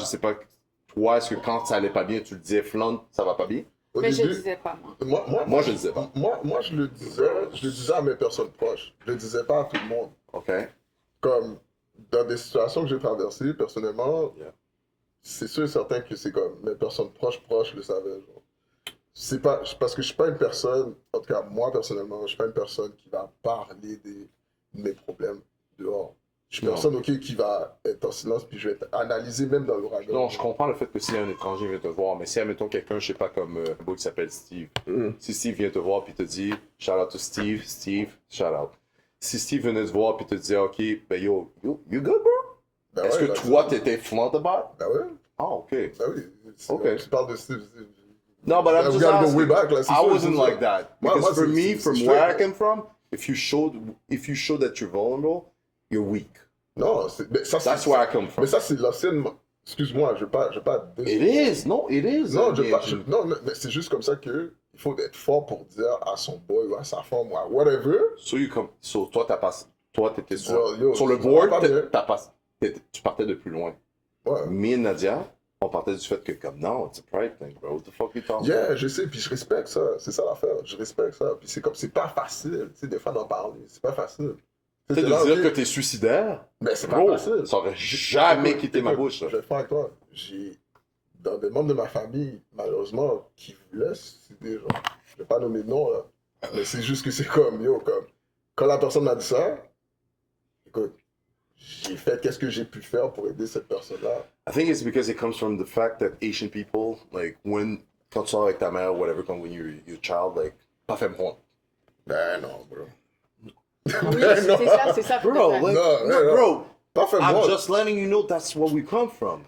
Speaker 2: est-ce que quand ça allait pas bien, tu le disais, Flandre, ça va pas bien?
Speaker 1: Au
Speaker 3: Mais je
Speaker 1: début,
Speaker 3: ne disais pas, moi.
Speaker 2: Moi, je le disais pas.
Speaker 1: Moi, je le disais à mes personnes proches. Je le disais pas à tout le monde.
Speaker 2: OK?
Speaker 1: Comme dans des situations que j'ai traversées, personnellement,
Speaker 2: Yeah.
Speaker 1: c'est sûr et certain que c'est comme mes personnes proches le savaient. Genre. C'est pas, parce que je suis pas une personne, en tout cas moi personnellement, je suis pas une personne qui va parler de mes problèmes dehors. Je suis une
Speaker 2: Non.
Speaker 1: personne qui va être en silence puis je vais analyser même dans l'ouragan.
Speaker 2: Non, je comprends le fait que si un étranger vient te voir, mais si, admettons, quelqu'un, je sais pas, comme un boy qui s'appelle Steve, si Steve vient te voir puis te dit, shout out to Steve, shout out. Si Steve venait te voir puis te dit, OK, ben yo, you good, bro?
Speaker 1: Ben
Speaker 2: Est-ce
Speaker 1: ouais,
Speaker 2: que
Speaker 1: ben
Speaker 2: toi,
Speaker 1: ça.
Speaker 2: t'étais Flandre about?
Speaker 1: Ben ouais,
Speaker 2: Ah, OK.
Speaker 1: ben oui.
Speaker 2: Ok.
Speaker 1: Tu parles de Steve.
Speaker 2: No, but I'm
Speaker 1: We
Speaker 2: just
Speaker 1: gotta go
Speaker 2: asking.
Speaker 1: way back, là, c'est
Speaker 2: I
Speaker 1: sûr,
Speaker 2: wasn't
Speaker 1: c'est
Speaker 2: like
Speaker 1: sûr.
Speaker 2: that.
Speaker 1: Moi,
Speaker 2: Because for
Speaker 1: c'est-
Speaker 2: me,
Speaker 1: c'est
Speaker 2: from
Speaker 1: straight,
Speaker 2: where I
Speaker 1: là.
Speaker 2: came from, if you show that you're vulnerable, you're weak.
Speaker 1: Non, mais ça,
Speaker 2: That's
Speaker 1: c'est,
Speaker 2: where I come from.
Speaker 1: mais ça, c'est l'ancienne. Excuse-moi, je vais pas.
Speaker 2: It is. No, it is.
Speaker 1: Non,
Speaker 2: Engine.
Speaker 1: non, mais c'est juste comme ça que il faut être fort pour dire à son boy ou à sa femme ou à whatever.
Speaker 2: So toi, t'étais
Speaker 1: Yo, yo,
Speaker 2: sur le
Speaker 1: ça
Speaker 2: board,
Speaker 1: va pas bien.
Speaker 2: tu partais de plus loin.
Speaker 1: Ouais.
Speaker 2: Me et Nadia, on partait du fait que comme, non, it's a pride thing, bro. What the fuck you talking
Speaker 1: Yeah, je sais, puis je respecte ça. C'est ça l'affaire. Je respecte ça. Puis c'est comme, c'est pas facile, tu sais, des fois d'en parler. C'est pas facile. Tu sais,
Speaker 2: Peut-être
Speaker 1: t'es là,
Speaker 2: de dire
Speaker 1: ok,
Speaker 2: que t'es suicidaire,
Speaker 1: mais c'est pas
Speaker 2: bro,
Speaker 1: facile.
Speaker 2: ça aurait jamais
Speaker 1: Écoute,
Speaker 2: quitté ma
Speaker 1: écoute,
Speaker 2: bouche, ça.
Speaker 1: Je vais être franc avec toi. J'ai, dans des membres de ma famille, malheureusement, qui voulaient se suicider, genre. Je vais pas nommer de nom, là. Mais c'est juste que c'est comme, yo, comme, quand la personne m'a dit ça, écoute, j'ai fait qu'est-ce que j'ai pu faire pour aider cette personne-là.
Speaker 2: I think it's because it comes from the fact that Asian people, like, quand tu sors avec ta mère, whatever, quand when you're a child, like, pas fait moi.
Speaker 1: Ben non, bro.
Speaker 3: Oui,
Speaker 1: Ben non.
Speaker 3: c'est ça.
Speaker 2: Bro,
Speaker 3: peut-être.
Speaker 2: like,
Speaker 1: No,
Speaker 2: no,
Speaker 1: no.
Speaker 2: bro,
Speaker 1: Pas fait
Speaker 2: I'm
Speaker 1: moi.
Speaker 2: just letting you know that's where we come from.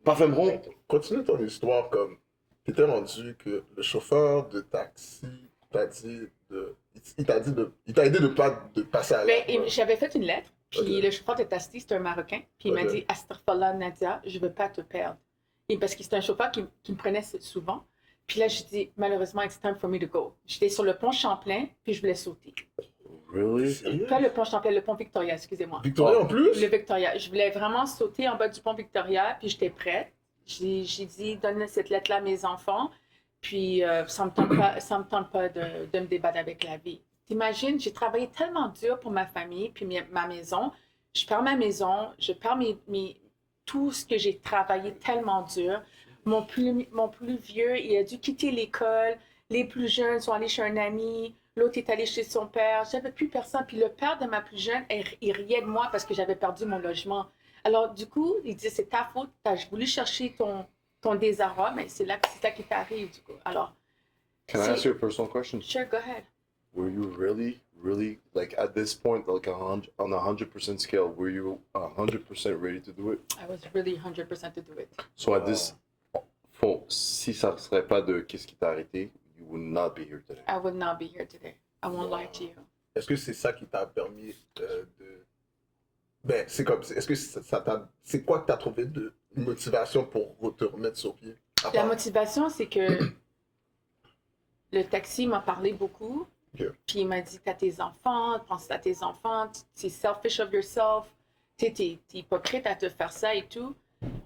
Speaker 2: Pas fait moi.
Speaker 1: Continue ton histoire comme, t'étais rendu que le chauffeur de taxi t'a dit de, il t'a aidé de passer à
Speaker 3: Ben,
Speaker 1: l'heure.
Speaker 3: j'avais fait une lettre, puis
Speaker 1: Ok.
Speaker 3: le chauffeur de taxi, c'était un Marocain, puis il m'a
Speaker 1: Ok.
Speaker 3: dit Astaghfirullah, Nadia, je veux pas te perdre. Et parce que c'était un chauffeur qui me prenait souvent. Puis là, je dis malheureusement, it's time for me to go. J'étais sur le pont Champlain, puis je voulais sauter.
Speaker 2: Really?
Speaker 3: Pas le pont Champlain, le pont Victoria, excusez-moi.
Speaker 1: Victoria en plus?
Speaker 3: Le Victoria. Je voulais vraiment sauter en bas du pont Victoria, puis j'étais prête. J'ai dit, donne cette lettre-là à mes enfants, puis ça me tente pas de me débattre avec la vie. T'imagines, j'ai travaillé tellement dur pour ma famille, puis ma maison. Je perds ma maison, je perds tout ce que j'ai travaillé tellement dur. Mon plus vieux, il a dû quitter l'école. Les plus jeunes sont allés chez un ami. L'autre est allé chez son père. J'avais plus personne. Puis le père de ma plus jeune, il riait de moi parce que j'avais perdu mon logement. Alors, du coup, il disait, c'est ta faute. Tu as voulu chercher ton désarroi, mais c'est ça qui t'arrive, du coup. Alors,
Speaker 2: Can I ask you a personal question?
Speaker 3: sure, go ahead.
Speaker 2: Were you really, like, at this point, like, on a 100% scale, were you 100% ready to do it?
Speaker 3: I was really 100% to do it.
Speaker 2: So at this, si ça ne serait pas de qu'est-ce qui t'a arrêté, you would not be here today.
Speaker 3: I would not be here today. I won't lie to you.
Speaker 1: Est-ce que c'est ça qui t'a permis de... Ben, c'est comme... Est-ce que ça t'a... C'est quoi que t'as trouvé de motivation pour te remettre sur pied? À
Speaker 3: La
Speaker 1: part-
Speaker 3: motivation, c'est que le taxi m'a parlé beaucoup.
Speaker 1: Ok.
Speaker 3: Puis il m'a dit, t'as tes enfants, pense à tes enfants, t'es selfish of yourself, t'es hypocrite à te faire ça et tout.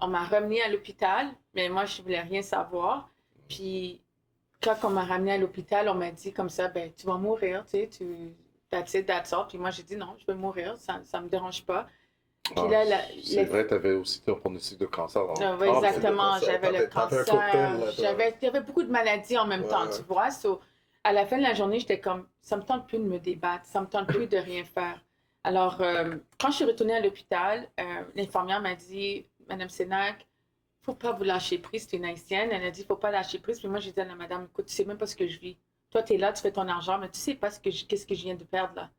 Speaker 3: On m'a ramené à l'hôpital, mais moi, je voulais rien savoir. Puis quand on m'a ramené à l'hôpital, on m'a dit comme ça, ben, tu vas mourir, tu sais, that's it, that's all. Puis moi, j'ai dit non, je vais mourir, ça me dérange pas. Puis là,
Speaker 2: C'est vrai, tu avais aussi ton pronostic de cancer.
Speaker 3: Oui, exactement,
Speaker 1: cancer.
Speaker 3: j'avais le
Speaker 1: T'avais un
Speaker 3: cancer,
Speaker 1: cocktail, là,
Speaker 3: il y avait beaucoup de maladies en même
Speaker 1: Ouais,
Speaker 3: temps,
Speaker 1: ouais.
Speaker 3: tu vois. So, à la fin de la journée, j'étais comme, ça me tente plus de me débattre, ça me tente plus de rien faire. Alors, quand je suis retournée à l'hôpital, l'infirmière m'a dit, Madame Sénac, faut pas vous lâcher prise, c'est une haïtienne. Elle a dit, faut pas lâcher prise. Puis moi, j'ai dit à la madame, écoute, tu sais même pas ce que je vis. Toi, tu es là, tu fais ton argent, mais tu sais pas qu'est-ce que je viens de perdre là.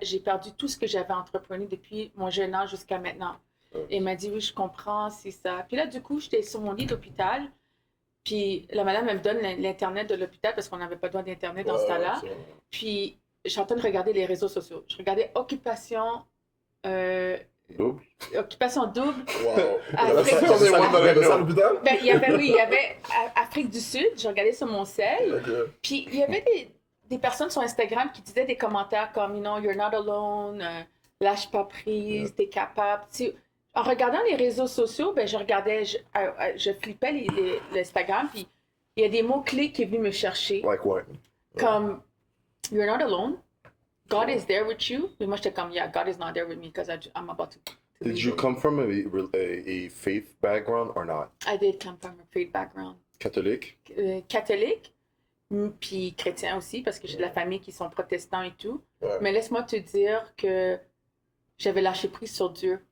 Speaker 3: J'ai perdu tout ce que j'avais entrepris depuis mon jeune âge jusqu'à maintenant. Et elle m'a dit, oui, je comprends, c'est ça. Puis là, du coup, j'étais sur mon lit d'hôpital. Puis la madame, elle me donne l'Internet de l'hôpital parce qu'on n'avait pas besoin d'Internet dans ce temps-là. Puis je suis en train de regarder les réseaux sociaux. Je regardais
Speaker 2: Double.
Speaker 3: Occupation double.
Speaker 1: Wow.
Speaker 3: Afrique
Speaker 1: Ça,
Speaker 3: du Sud.
Speaker 1: à l'hôpital?
Speaker 3: Ben, il y avait Afrique du Sud. Je regardais sur mon cell.
Speaker 1: Ok.
Speaker 3: Puis il y avait des personnes sur Instagram qui disaient des commentaires comme, you're not alone, lâche pas prise, t'es capable. En regardant les réseaux sociaux, ben, je flippais l'Instagram, puis il y a des mots-clés qui sont venus me chercher,
Speaker 2: Like what?
Speaker 3: comme you're not alone, God is there with you. Mais moi, j'étais comme, yeah, God is not there with me because I'm about to
Speaker 2: Did
Speaker 3: leave
Speaker 2: you
Speaker 3: it.
Speaker 2: come from a faith background or not?
Speaker 3: I did come from a faith background.
Speaker 2: Catholique?
Speaker 3: Catholique, puis chrétien aussi, parce que j'ai de la famille qui sont protestants et tout.
Speaker 1: Ouais.
Speaker 3: Mais laisse-moi te dire que j'avais lâché prise sur Dieu.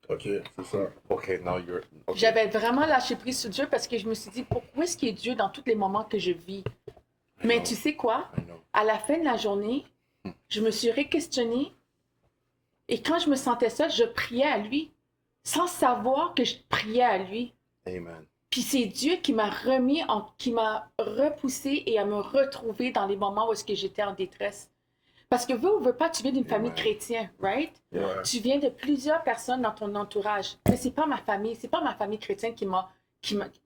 Speaker 1: Ok, c'est ça.
Speaker 2: Okay, now you're... Okay.
Speaker 3: J'avais vraiment lâché prise sur Dieu parce que je me suis dit, pourquoi est-ce qu'il est Dieu dans tous les moments que je vis? Mais tu sais quoi?
Speaker 2: I know.
Speaker 3: À la fin de la journée, je me suis réquestionnée et quand je me sentais seule, je priais à lui sans savoir que je priais à lui.
Speaker 2: Amen.
Speaker 3: Puis c'est Dieu qui m'a qui m'a repoussé et à me retrouver dans les moments où est-ce que j'étais en détresse. Parce que veux ou veux pas, tu viens d'une famille chrétienne, right?
Speaker 1: Ouais.
Speaker 3: Tu viens de plusieurs personnes dans ton entourage. Mais c'est pas ma famille chrétienne qui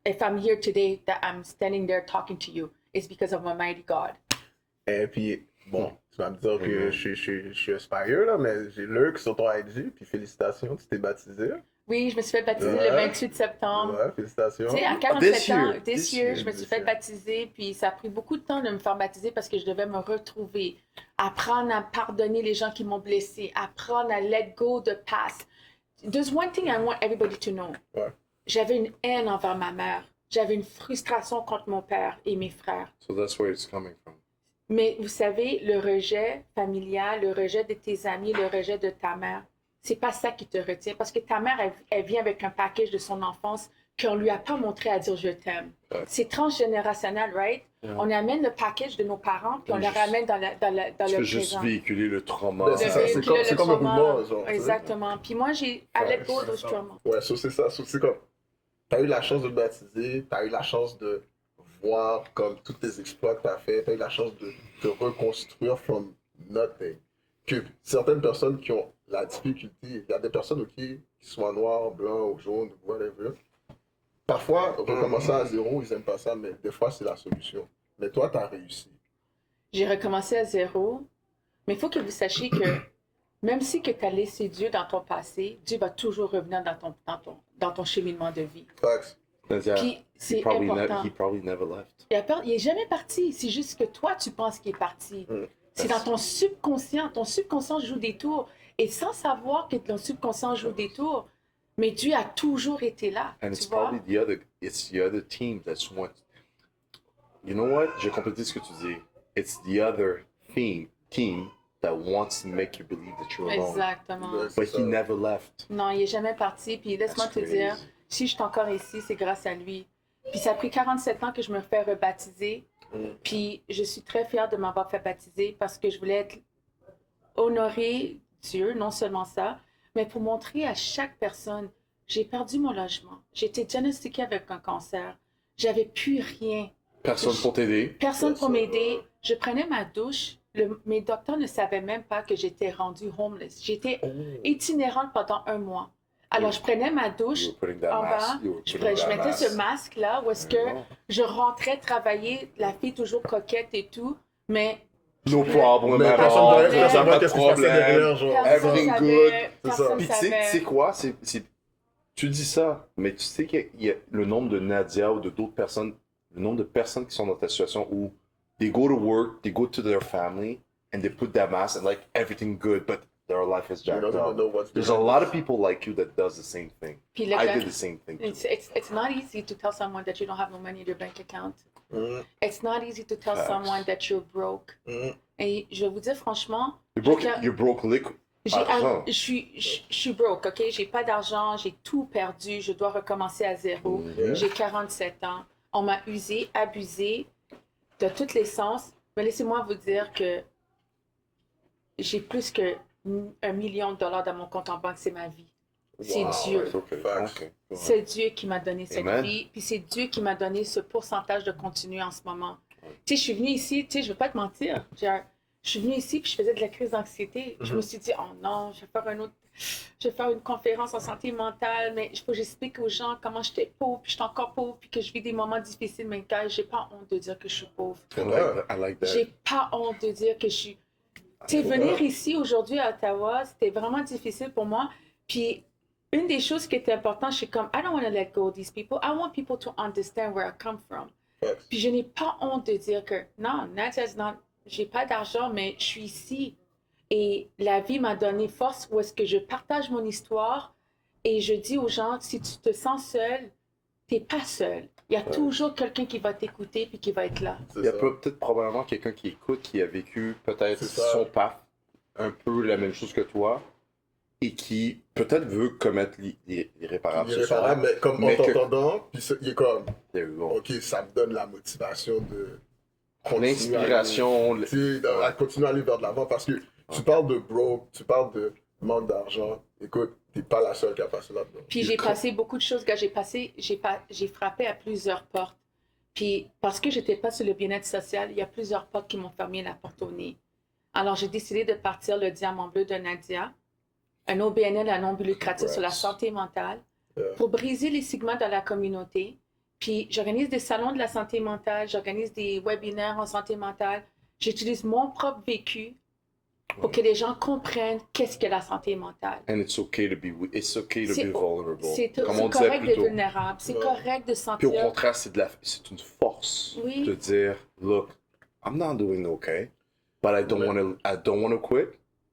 Speaker 3: if I'm here today, that I'm standing there talking to you, it's because of Almighty God.
Speaker 1: Et puis, bon, tu vas me dire que je suis Aspire, là, mais j'ai Lurk sur ton IG, puis félicitations, tu t'es baptisé.
Speaker 3: Oui, je me suis fait baptiser le 28 septembre.
Speaker 1: Ouais, félicitations.
Speaker 3: Tu sais, à 47 ans,
Speaker 2: This
Speaker 3: year,
Speaker 2: year,
Speaker 3: je me suis
Speaker 2: this
Speaker 3: fait
Speaker 2: year.
Speaker 3: baptiser, puis ça a pris beaucoup de temps de me faire baptiser parce que je devais me retrouver, apprendre à pardonner les gens qui m'ont blessé, apprendre à let go the past. There's one thing I want everybody to know.
Speaker 1: Ouais.
Speaker 3: J'avais une haine envers ma mère. J'avais une frustration contre mon père et mes frères.
Speaker 2: So that's where it's coming from.
Speaker 3: Mais vous savez, le rejet familial, le rejet de tes amis, le rejet de ta mère, c'est pas ça qui te retient. Parce que ta mère, elle vient avec un package de son enfance qu'on lui a pas montré à dire je t'aime.
Speaker 2: Ouais.
Speaker 3: C'est transgénérationnel, right?
Speaker 2: Yeah.
Speaker 3: On amène le package de nos parents, puis on le
Speaker 2: Juste-
Speaker 3: ramène dans
Speaker 2: Tu
Speaker 3: le
Speaker 2: fais juste
Speaker 3: présent.
Speaker 2: véhiculer le trauma.
Speaker 1: Ben, c'est ça,
Speaker 3: véhiculer
Speaker 1: c'est
Speaker 3: le
Speaker 1: comme un
Speaker 3: trauma.
Speaker 1: mouvement, genre, tu sais.
Speaker 3: Exactement. Puis moi, j'ai à let go
Speaker 1: Ouais,
Speaker 3: those traumas.
Speaker 1: Ouais, so c'est ça. So c'est comme, t'as eu la chance de te baptiser, t'as eu la chance de voir comme tous tes exploits que t'as fait, t'as eu la chance de te reconstruire from nothing. Que certaines personnes qui ont la difficulté, il y a des personnes qui soient noires, blancs ou jaunes, whatever. Parfois, recommencer à zéro, ils aiment pas ça, mais des fois, c'est la solution. Mais toi, t'as réussi.
Speaker 3: J'ai recommencé à zéro, mais il faut que vous sachiez que même si que tu as laissé Dieu dans ton passé, Dieu va toujours revenir dans ton cheminement de vie.
Speaker 1: Facts.
Speaker 2: Yeah.
Speaker 3: Puis
Speaker 2: He
Speaker 3: c'est
Speaker 2: probably,
Speaker 3: important.
Speaker 2: he probably never left.
Speaker 3: Il est jamais parti, c'est juste que toi, tu penses qu'il est parti.
Speaker 1: Mm.
Speaker 3: C'est dans ton subconscient joue des tours. Et sans savoir que ton subconscient joue des tours, mais Dieu a toujours été là,
Speaker 2: And
Speaker 3: tu
Speaker 2: it's
Speaker 3: vois.
Speaker 2: probably the other team that's want. You know what? J'ai complété ce que tu dis. It's the other team that wants to make you believe that you're alone.
Speaker 3: Exactement.
Speaker 1: Ouais,
Speaker 2: But
Speaker 1: c'est
Speaker 2: he
Speaker 1: ça.
Speaker 2: never left.
Speaker 3: Non, il est jamais parti. Puis laisse-moi
Speaker 2: That's
Speaker 3: te dire,
Speaker 2: crazy.
Speaker 3: si je suis encore ici, c'est grâce à lui. Puis ça a pris 47 ans que je me fais rebaptiser.
Speaker 1: Mm.
Speaker 3: Puis je suis très fière de m'avoir fait baptiser parce que je voulais être honorer Dieu, non seulement ça, mais pour montrer à chaque personne, j'ai perdu mon logement, j'ai été diagnostiquée avec un cancer, j'avais plus rien,
Speaker 2: Personne pour t'aider.
Speaker 3: personne pour
Speaker 1: Personne,
Speaker 3: m'aider. Je prenais ma douche, mes docteurs ne savaient même pas que j'étais rendue homeless. J'étais
Speaker 1: Oh.
Speaker 3: itinérante pendant 1 mois. Alors je prenais ma douche
Speaker 2: You were putting that
Speaker 3: en
Speaker 2: mask.
Speaker 3: bas,
Speaker 2: You were
Speaker 3: je
Speaker 2: putting that
Speaker 3: mettais
Speaker 2: mask.
Speaker 3: ce masque-là où est-ce que
Speaker 2: Ouais, non.
Speaker 3: je rentrais travailler, la fille toujours coquette et tout, mais
Speaker 2: No problem
Speaker 1: Mais
Speaker 2: at
Speaker 1: personne
Speaker 3: all.
Speaker 1: ne
Speaker 2: all.
Speaker 1: personne
Speaker 3: Pas
Speaker 1: ne
Speaker 2: de
Speaker 1: qu'est-ce qui se passait
Speaker 2: problème.
Speaker 1: derrière, genre.
Speaker 3: personne
Speaker 2: Everything
Speaker 3: savait,
Speaker 2: good.
Speaker 1: C'est ça.
Speaker 3: personne
Speaker 2: Puis tu sais
Speaker 3: savait.
Speaker 2: quoi? Tu dis ça, mais tu sais qu'il y a le nombre de Nadia ou de d'autres personnes, le nombre de personnes qui sont dans ta situation où they go to work, they go to their family, and they put that mask and like everything good, but their life is
Speaker 1: You
Speaker 2: jacked
Speaker 1: don't even
Speaker 2: up.
Speaker 1: know what's
Speaker 2: There's a
Speaker 1: behind
Speaker 2: lot
Speaker 1: it.
Speaker 2: of people like you that does the same thing.
Speaker 3: Puis le
Speaker 2: I
Speaker 3: gars-
Speaker 2: did the same thing too.
Speaker 3: It's not easy to tell someone that you don't have no money in your bank account.
Speaker 1: Mm,
Speaker 3: It's not easy to tell
Speaker 2: Facts.
Speaker 3: someone that you're broke.
Speaker 1: mm.
Speaker 3: Et je vais vous dire franchement,
Speaker 2: You broke liquid. Argent.
Speaker 3: je suis broke, ok? J'ai pas d'argent, j'ai tout perdu, je dois recommencer à zéro.
Speaker 2: Mhm.
Speaker 3: J'ai 47 ans. On m'a usé, abusé de tous les sens. Mais laissez-moi vous dire que j'ai plus que $1 million dans mon compte en banque, c'est ma vie. C'est
Speaker 2: Wow,
Speaker 3: Dieu.
Speaker 2: c'est ok.
Speaker 1: Facts.
Speaker 2: Ok.
Speaker 3: C'est Dieu qui m'a donné cette
Speaker 2: Amen.
Speaker 3: vie, puis c'est Dieu qui m'a donné ce pourcentage de continuer en ce moment. Tu sais, je suis venue ici, tu sais, je ne veux pas te mentir. Je suis venue ici, puis je faisais de la crise d'anxiété. Je me suis dit, oh non, je vais faire une conférence en santé mentale, mais il faut que j'explique aux gens comment j'étais pauvre, puis j'étais encore pauvre, puis que je vis des moments difficiles, mais gars, j'ai pas honte de dire que je suis pauvre.
Speaker 2: I like that.
Speaker 3: J'ai pas honte de dire que je suis. Tu sais, venir ici aujourd'hui à Ottawa, c'était vraiment difficile pour moi. Puis, une des choses qui était importante, je suis comme, I don't want to let go of these people. I want people to understand where I come from.
Speaker 1: Facts.
Speaker 3: Puis, je n'ai pas honte de dire que, non, Nadia's not, j'ai pas d'argent, mais je suis ici. Et la vie m'a donné force où est-ce que je partage mon histoire et je dis aux gens, si tu te sens seul, t'es pas seul. Il y a toujours quelqu'un qui va t'écouter puis qui va être là.
Speaker 2: Il y a
Speaker 1: ça.
Speaker 2: peut-être probablement quelqu'un qui écoute, qui a vécu peut-être
Speaker 1: C'est ça.
Speaker 2: son path, un peu la même chose que toi, et qui peut-être veut commettre l'irréparable ce soir.
Speaker 1: Irréparable, mais comme
Speaker 2: Mais
Speaker 1: en
Speaker 2: que-
Speaker 1: t'entendant, puis il est comme,
Speaker 2: There you go.
Speaker 1: ok, ça me donne la motivation de continuer
Speaker 2: L'inspiration,
Speaker 1: à, tu sais, à continuer à aller vers de l'avant parce que tu parles de broke, tu parles de manque d'argent. Écoute, t'es pas la seule qui a passé là-dedans.
Speaker 3: Puis j'ai passé beaucoup de choses, gars. J'ai frappé à plusieurs portes. Puis parce que j'étais pas sur le bien-être social, il y a plusieurs portes qui m'ont fermé la porte au nez. Alors j'ai décidé de partir le Diamant Bleu de Nadia, un OBNL à non but lucratif sur la santé mentale, pour briser les stigmas dans la communauté. Puis j'organise des salons de la santé mentale, j'organise des webinaires en santé mentale. J'utilise mon propre vécu pour que les gens comprennent qu'est-ce que la santé mentale.
Speaker 2: and it's okay to be
Speaker 3: C'est
Speaker 2: vulnerable.
Speaker 3: c'est
Speaker 2: Comme on disait
Speaker 3: correct
Speaker 2: plus
Speaker 3: d'être
Speaker 2: tôt.
Speaker 3: vulnérable, c'est correct de
Speaker 2: Puis au
Speaker 3: sentir.
Speaker 2: contraire, c'est une force
Speaker 3: Oui.
Speaker 2: de dire, look, I'm not doing okay, but I don't want to quit,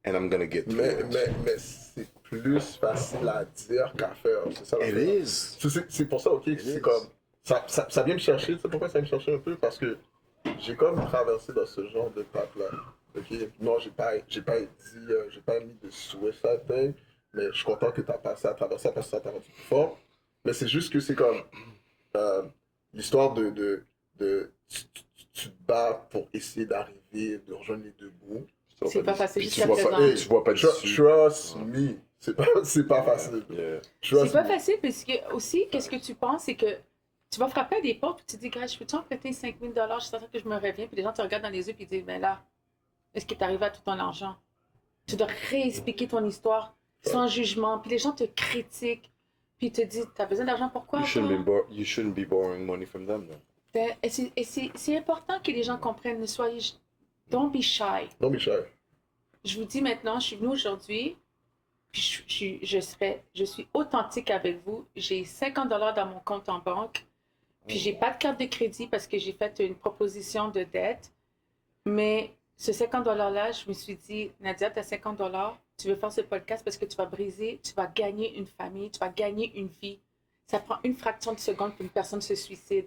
Speaker 2: and I'm gonna get through it.
Speaker 1: Mais c'est plus facile à dire qu'à faire. C'est ça la
Speaker 2: It
Speaker 1: différence.
Speaker 2: is.
Speaker 1: C'est pour ça, ok, c'est comme. Ça vient me chercher, tu sais pourquoi ça vient me chercher un peu? Parce que j'ai comme traversé dans ce genre de pape-là. Ok, non, j'ai pas mis de suicide thing, mais je suis content que tu as passé à travers ça parce que ça t'a rendu plus fort. Mais c'est juste que c'est comme l'histoire tu te bats pour essayer d'arriver, de rejoindre les deux bouts.
Speaker 3: C'est pas facile
Speaker 2: Puis
Speaker 3: jusqu'à
Speaker 2: tu vois pas,
Speaker 3: présent.
Speaker 2: tu vois pas d'issue.
Speaker 1: Trust me, c'est pas facile.
Speaker 2: Yeah.
Speaker 1: Trust
Speaker 3: C'est pas
Speaker 1: me.
Speaker 3: facile parce que aussi, qu'est-ce que tu penses, c'est que tu vas frapper à des portes, puis tu te dis, gars, je peux-tu emprunter 5 000 $, je suis certain que je me reviens, puis les gens te regardent dans les yeux, puis ils disent, ben là, est-ce que tu arrives à tout ton argent? Tu dois réexpliquer ton histoire sans jugement, puis les gens te critiquent, puis ils te disent, t'as besoin d'argent, pourquoi?
Speaker 2: You shouldn't be borrowing money from them. Then.
Speaker 3: Et c'est important que les gens comprennent, ne soyez, don't be shy.
Speaker 1: Non, Michel.
Speaker 3: Je vous dis maintenant, je suis venue aujourd'hui, puis je suis authentique avec vous. J'ai 50 $ dans mon compte en banque, puis j'ai pas de carte de crédit parce que j'ai fait une proposition de dette. Mais ce 50 $-là, je me suis dit, Nadia, tu as 50 $, tu veux faire ce podcast parce que tu vas gagner une famille, tu vas gagner une vie. Ça prend une fraction de seconde pour une personne se suicide.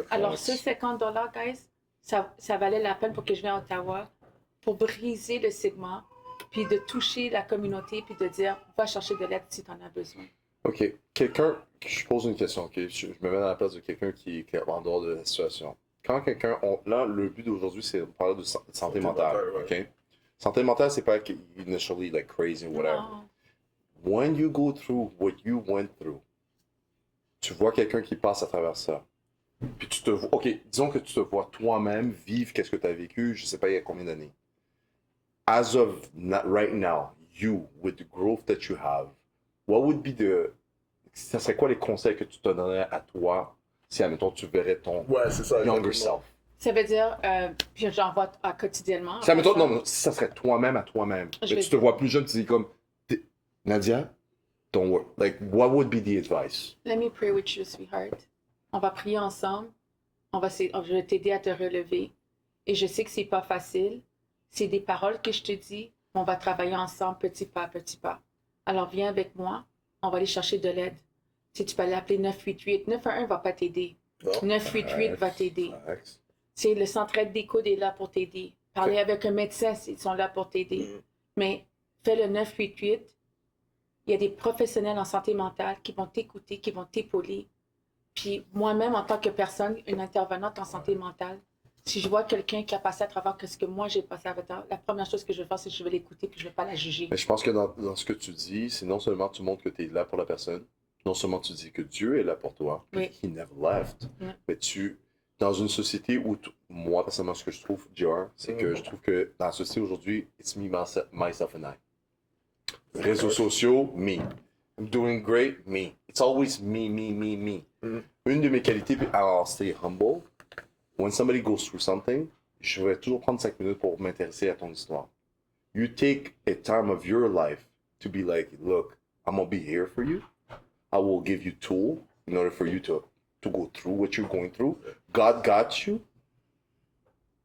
Speaker 3: Alors, ce 50 $, guys, ça valait la peine pour que je vienne à Ottawa, pour briser le segment, puis de toucher la communauté, puis de dire, va chercher de l'aide si tu en as besoin.
Speaker 2: Ok, je pose une question, ok? Je me mets dans la place de quelqu'un qui est en dehors de la situation. Quand là, le but d'aujourd'hui, c'est de parler de santé mentale, ok? Santé mentale, c'est pas initially like crazy or whatever.
Speaker 3: Non.
Speaker 2: When you go through what you went through, tu vois quelqu'un qui passe à travers ça. Puis tu te vois, ok, disons que tu te vois toi-même vivre qu'est-ce que tu as vécu, je sais pas il y a combien d'années. As of right now, you, with the growth that you have, what would be ça serait quoi les conseils que tu te donnerais à toi si, admettons, tu verrais ton
Speaker 1: C'est ça.
Speaker 2: younger
Speaker 1: exactement.
Speaker 2: self?
Speaker 3: Ça veut dire, puis j'en vois quotidiennement.
Speaker 2: Si, admettons, non, si ça serait toi-même à toi-même,
Speaker 3: Je
Speaker 2: mais
Speaker 3: vais
Speaker 2: tu te vois plus jeune, tu dis comme, Nadia, don't worry. Like, what would be the advice?
Speaker 3: Let me pray with you, sweetheart. On va prier ensemble. Je vais t'aider à te relever. Et je sais que c'est pas facile. C'est des paroles que je te dis. On va travailler ensemble, petit pas à petit pas. Alors, viens avec moi. On va aller chercher de l'aide. Si tu peux l'appeler 988. 911 va pas t'aider.
Speaker 1: Non.
Speaker 3: 988 va t'aider.
Speaker 2: Facts.
Speaker 3: C'est le centre des coudes est là pour t'aider. Parler avec un médecin, ils sont là pour t'aider. Mais fais le 988. Il y a des professionnels en santé mentale qui vont t'écouter, qui vont t'épauler. Puis moi-même, en tant que personne, une intervenante en santé mentale, si je vois quelqu'un qui a passé à travers ce que moi j'ai passé à travers, la première chose que je vais faire, c'est que je vais l'écouter puis je vais pas la juger.
Speaker 2: Mais je pense que dans ce que tu dis, c'est non seulement tu montres que tu es là pour la personne, non seulement tu dis que Dieu est là pour toi,
Speaker 3: Oui.
Speaker 2: he never left, mais dans une société où, moi personnellement, ce que je trouve, JR, c'est que je trouve que dans la société aujourd'hui, it's me, myself and I. Réseaux sociaux, me. I'm doing great, me. It's always me, me, me, me. Une de mes qualités, alors stay humble. When somebody goes through something, je vais toujours prendre 5 minutes pour m'intéresser à ton histoire. You take a time of your life to be like, look, I'm gonna be here for you. I will give you tools in order for you to go through what you're going through. God got you.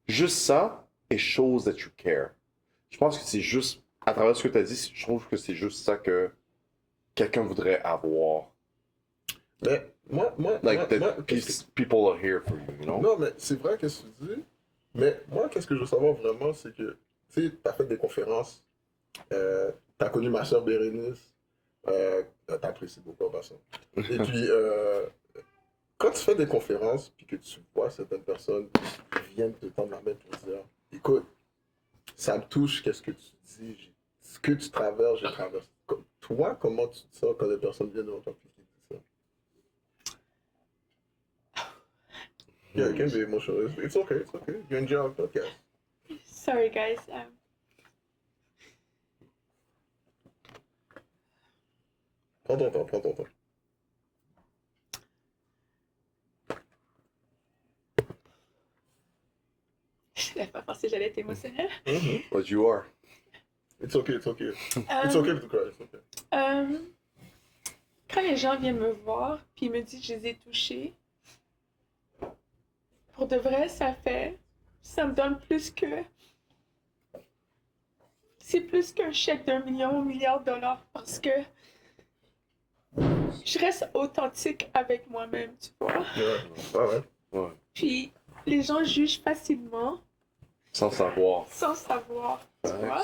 Speaker 2: Juste ça, it shows that you care. Je pense que c'est juste, à travers ce que tu as dit, je trouve que c'est juste ça que quelqu'un voudrait avoir.
Speaker 1: Mais moi,
Speaker 2: people are here for you, you know?
Speaker 1: Non, mais c'est vrai que tu dis. Mais moi, qu'est-ce que je veux savoir vraiment, c'est que, tu sais, t'as fait des conférences, t'as connu ma soeur Bérénice, t'apprécies beaucoup en passant. Et puis, quand tu fais des conférences, puis que tu vois certaines personnes qui viennent te tendre la main pour dire, écoute, ça me touche, qu'est-ce que tu dis, ce que tu traverses, j'ai traversé. Toi, comment tu te sens quand les personnes viennent devant toi et qui disent ça? Yeah, it can be emotional. It's okay, it's okay. You enjoy our podcast.
Speaker 3: Sorry, guys.
Speaker 1: Prends ton temps, prends ton temps.
Speaker 3: Je n'avais pas pensé que j'allais être émotionnelle.
Speaker 2: But you are.
Speaker 1: It's okay, it's okay. It's okay to cry, it's okay.
Speaker 3: Quand les gens viennent me voir puis me disent que je les ai touchés, pour de vrai, ça me donne plus que... C'est plus qu'un chèque d'1 million ou milliard de dollars parce que je reste authentique avec moi-même, tu vois.
Speaker 1: Ouais.
Speaker 3: Puis les gens jugent facilement.
Speaker 2: Sans savoir.
Speaker 3: Tu vois.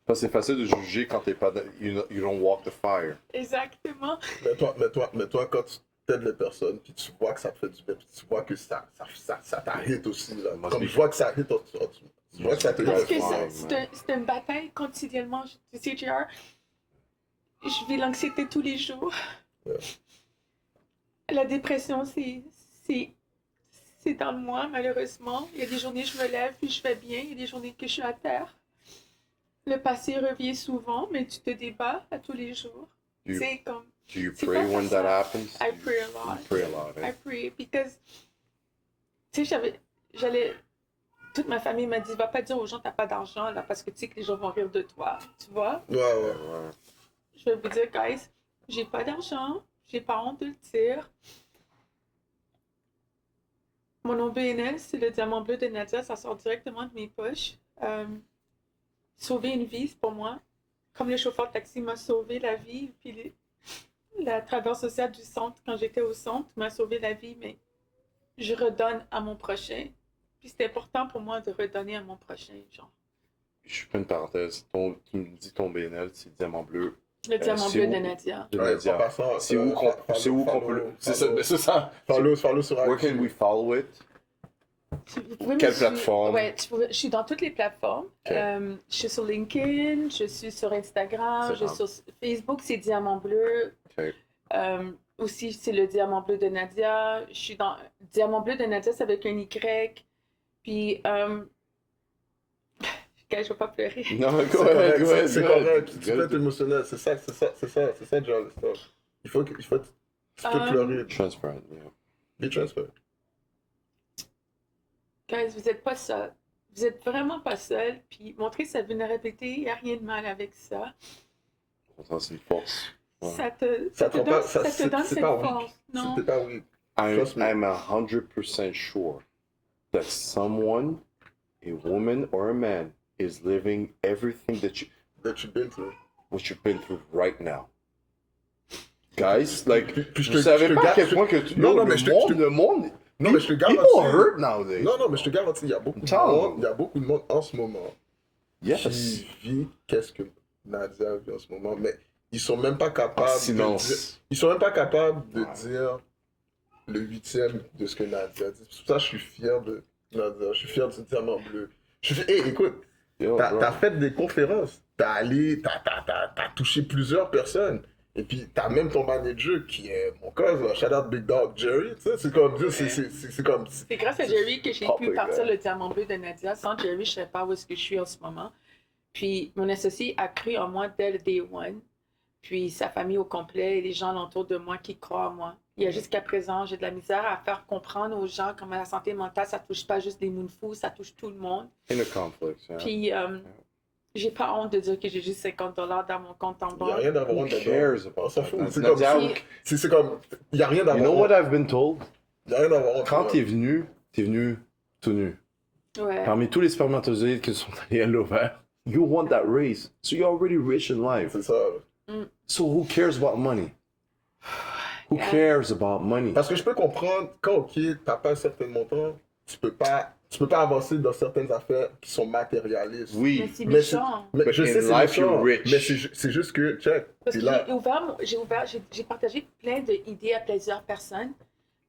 Speaker 2: Parce que c'est facile de juger quand t'es pas... You don't walk the fire.
Speaker 3: Exactement.
Speaker 1: Mais toi, quand tu t'aides les personnes, puis tu vois que ça te fait du bien, puis tu vois que ça t'arrête aussi, là. Comme je vois que ça arrête, tu vois que ça te
Speaker 3: Parce que
Speaker 1: fait.
Speaker 3: c'est une bataille continuellement. Tu sais, JR, je vis l'anxiété tous les jours.
Speaker 1: Ouais.
Speaker 3: La dépression, c'est dans moi, malheureusement. Il y a des journées, je me lève, puis je vais bien. Il y a des journées que je suis à terre. Le passé revient souvent, mais tu te débats à tous les jours. C'est comme...
Speaker 2: Do you pray when that happens?
Speaker 3: I pray a lot.
Speaker 2: You pray a lot, eh?
Speaker 3: I pray because... Tu sais, j'allais... Toute ma famille m'a dit, va pas dire aux gens t'as pas d'argent, là, parce que tu sais que les gens vont rire de toi, tu vois?
Speaker 1: Ouais.
Speaker 3: Je vais vous dire, guys, j'ai pas d'argent, j'ai pas honte de le dire. Mon nom BNL, c'est le diamant bleu de Nadia, ça sort directement de mes poches. Sauver une vie, c'est pour moi. Comme le chauffeur de taxi m'a sauvé la vie, puis la travailleuse sociale du centre, quand j'étais au centre, m'a sauvé la vie, mais je redonne à mon prochain. Puis c'est important pour moi de redonner à mon prochain, genre.
Speaker 2: Je fais une parenthèse. Tu me dis ton BNL, c'est Diamant Bleu.
Speaker 3: Le diamant bleu de Nadia.
Speaker 2: De Nadia. C'est où qu'on peut le... C'est ça.
Speaker 1: Follow sur
Speaker 2: Where can we follow it? Quelle plateforme?
Speaker 3: Je suis dans toutes les plateformes.
Speaker 2: Okay.
Speaker 3: Je suis sur LinkedIn, je suis sur Instagram, je suis sur Facebook, c'est Diamant Bleu.
Speaker 2: Okay.
Speaker 3: Aussi, c'est le Diamant Bleu de Nadia. Je suis dans Diamant Bleu de Nadia, c'est avec un Y. Puis, je vais pas pleurer.
Speaker 2: Non, go ahead.
Speaker 1: C'est correct. Tu peux être émotionnel. C'est ça, genre le stuff. Il faut tu peux pleurer.
Speaker 2: Transparent, yeah.
Speaker 1: Be transparent.
Speaker 3: Guys, vous êtes pas seul. Vous êtes vraiment pas seul. Puis montrer sa vulnérabilité, il n'y a rien de mal avec ça.
Speaker 2: Ça, c'est une force. Ouais.
Speaker 3: Ça te donne cette force. Non.
Speaker 1: C'était pas weak.
Speaker 2: I'm 100% sure that someone, a woman or a man, is living everything that
Speaker 1: you've been through.
Speaker 2: What you've been through right now. Guys, like,
Speaker 1: puis
Speaker 2: je savais pas à quel point que le monde,
Speaker 1: non, mais je te garantis.
Speaker 2: People hurt nowadays.
Speaker 1: Non, mais je te garantis, il y a beaucoup de monde en ce moment qui vit qu'est-ce que Nadia vit en ce moment, mais ils sont même pas capables de dire le 8e de ce que Nadia dit. C'est pour ça que je suis fier de Nadia, je suis fier du diamant bleu. Hey, écoute,
Speaker 2: Yo, bro.
Speaker 1: t'as fait des conférences, t'as touché plusieurs personnes. Et puis, t'as même ton manager qui est mon cousin, shout out Big Dog Jerry, tu sais, c'est comme, c'est comme...
Speaker 3: C'est grâce à Jerry que j'ai pu
Speaker 2: Public,
Speaker 3: partir
Speaker 2: ouais.
Speaker 3: le diamant bleu de Nadia. Sans Jerry, je ne sais pas où est-ce que je suis en ce moment. Puis, mon associé a cru en moi dès le day one. Puis, sa famille au complet et les gens autour de moi qui croient en moi. Il y a jusqu'à présent, j'ai de la misère à faire comprendre aux gens comment la santé mentale, ça touche pas juste les moonfous, ça touche tout le monde.
Speaker 2: Inner conflicts, yeah.
Speaker 3: Puis, j'ai pas honte de dire que j'ai juste $50 dans mon compte en
Speaker 1: Il n'y a
Speaker 3: banque.
Speaker 1: rien d'avoir
Speaker 2: Who
Speaker 1: honte
Speaker 2: cares
Speaker 1: dedans.
Speaker 2: about
Speaker 1: On s'en
Speaker 2: that?
Speaker 1: fout.
Speaker 2: Nadia,
Speaker 1: C'est comme... Il n'y a rien
Speaker 2: you
Speaker 1: d'avoir
Speaker 2: know
Speaker 1: honte.
Speaker 2: what I've been told?
Speaker 1: Il n'y a rien d'avoir honte.
Speaker 2: Quand t'es venu tout nu.
Speaker 3: Ouais.
Speaker 2: Parmi tous les spermatozoïdes qui sont allés à l'ovaire, you won that race. So you're already rich in life.
Speaker 1: C'est ça. là.
Speaker 2: So who cares about money? Who
Speaker 3: Yeah.
Speaker 2: cares about money?
Speaker 1: Parce que je peux comprendre, quand, OK, t'as pas un certain montant, tu peux pas avancer dans certaines affaires qui sont matérialistes.
Speaker 3: Mais
Speaker 2: Oui.
Speaker 3: c'est
Speaker 1: Mais c'est-
Speaker 3: méchant.
Speaker 1: Mais
Speaker 2: But
Speaker 1: je
Speaker 2: in
Speaker 1: sais, c'est
Speaker 2: life, you're
Speaker 1: méchant,
Speaker 2: rich.
Speaker 1: mais c'est juste que, check,
Speaker 3: Parce
Speaker 1: t'es
Speaker 3: que
Speaker 1: là.
Speaker 3: j'ai partagé plein d'idées à plusieurs personnes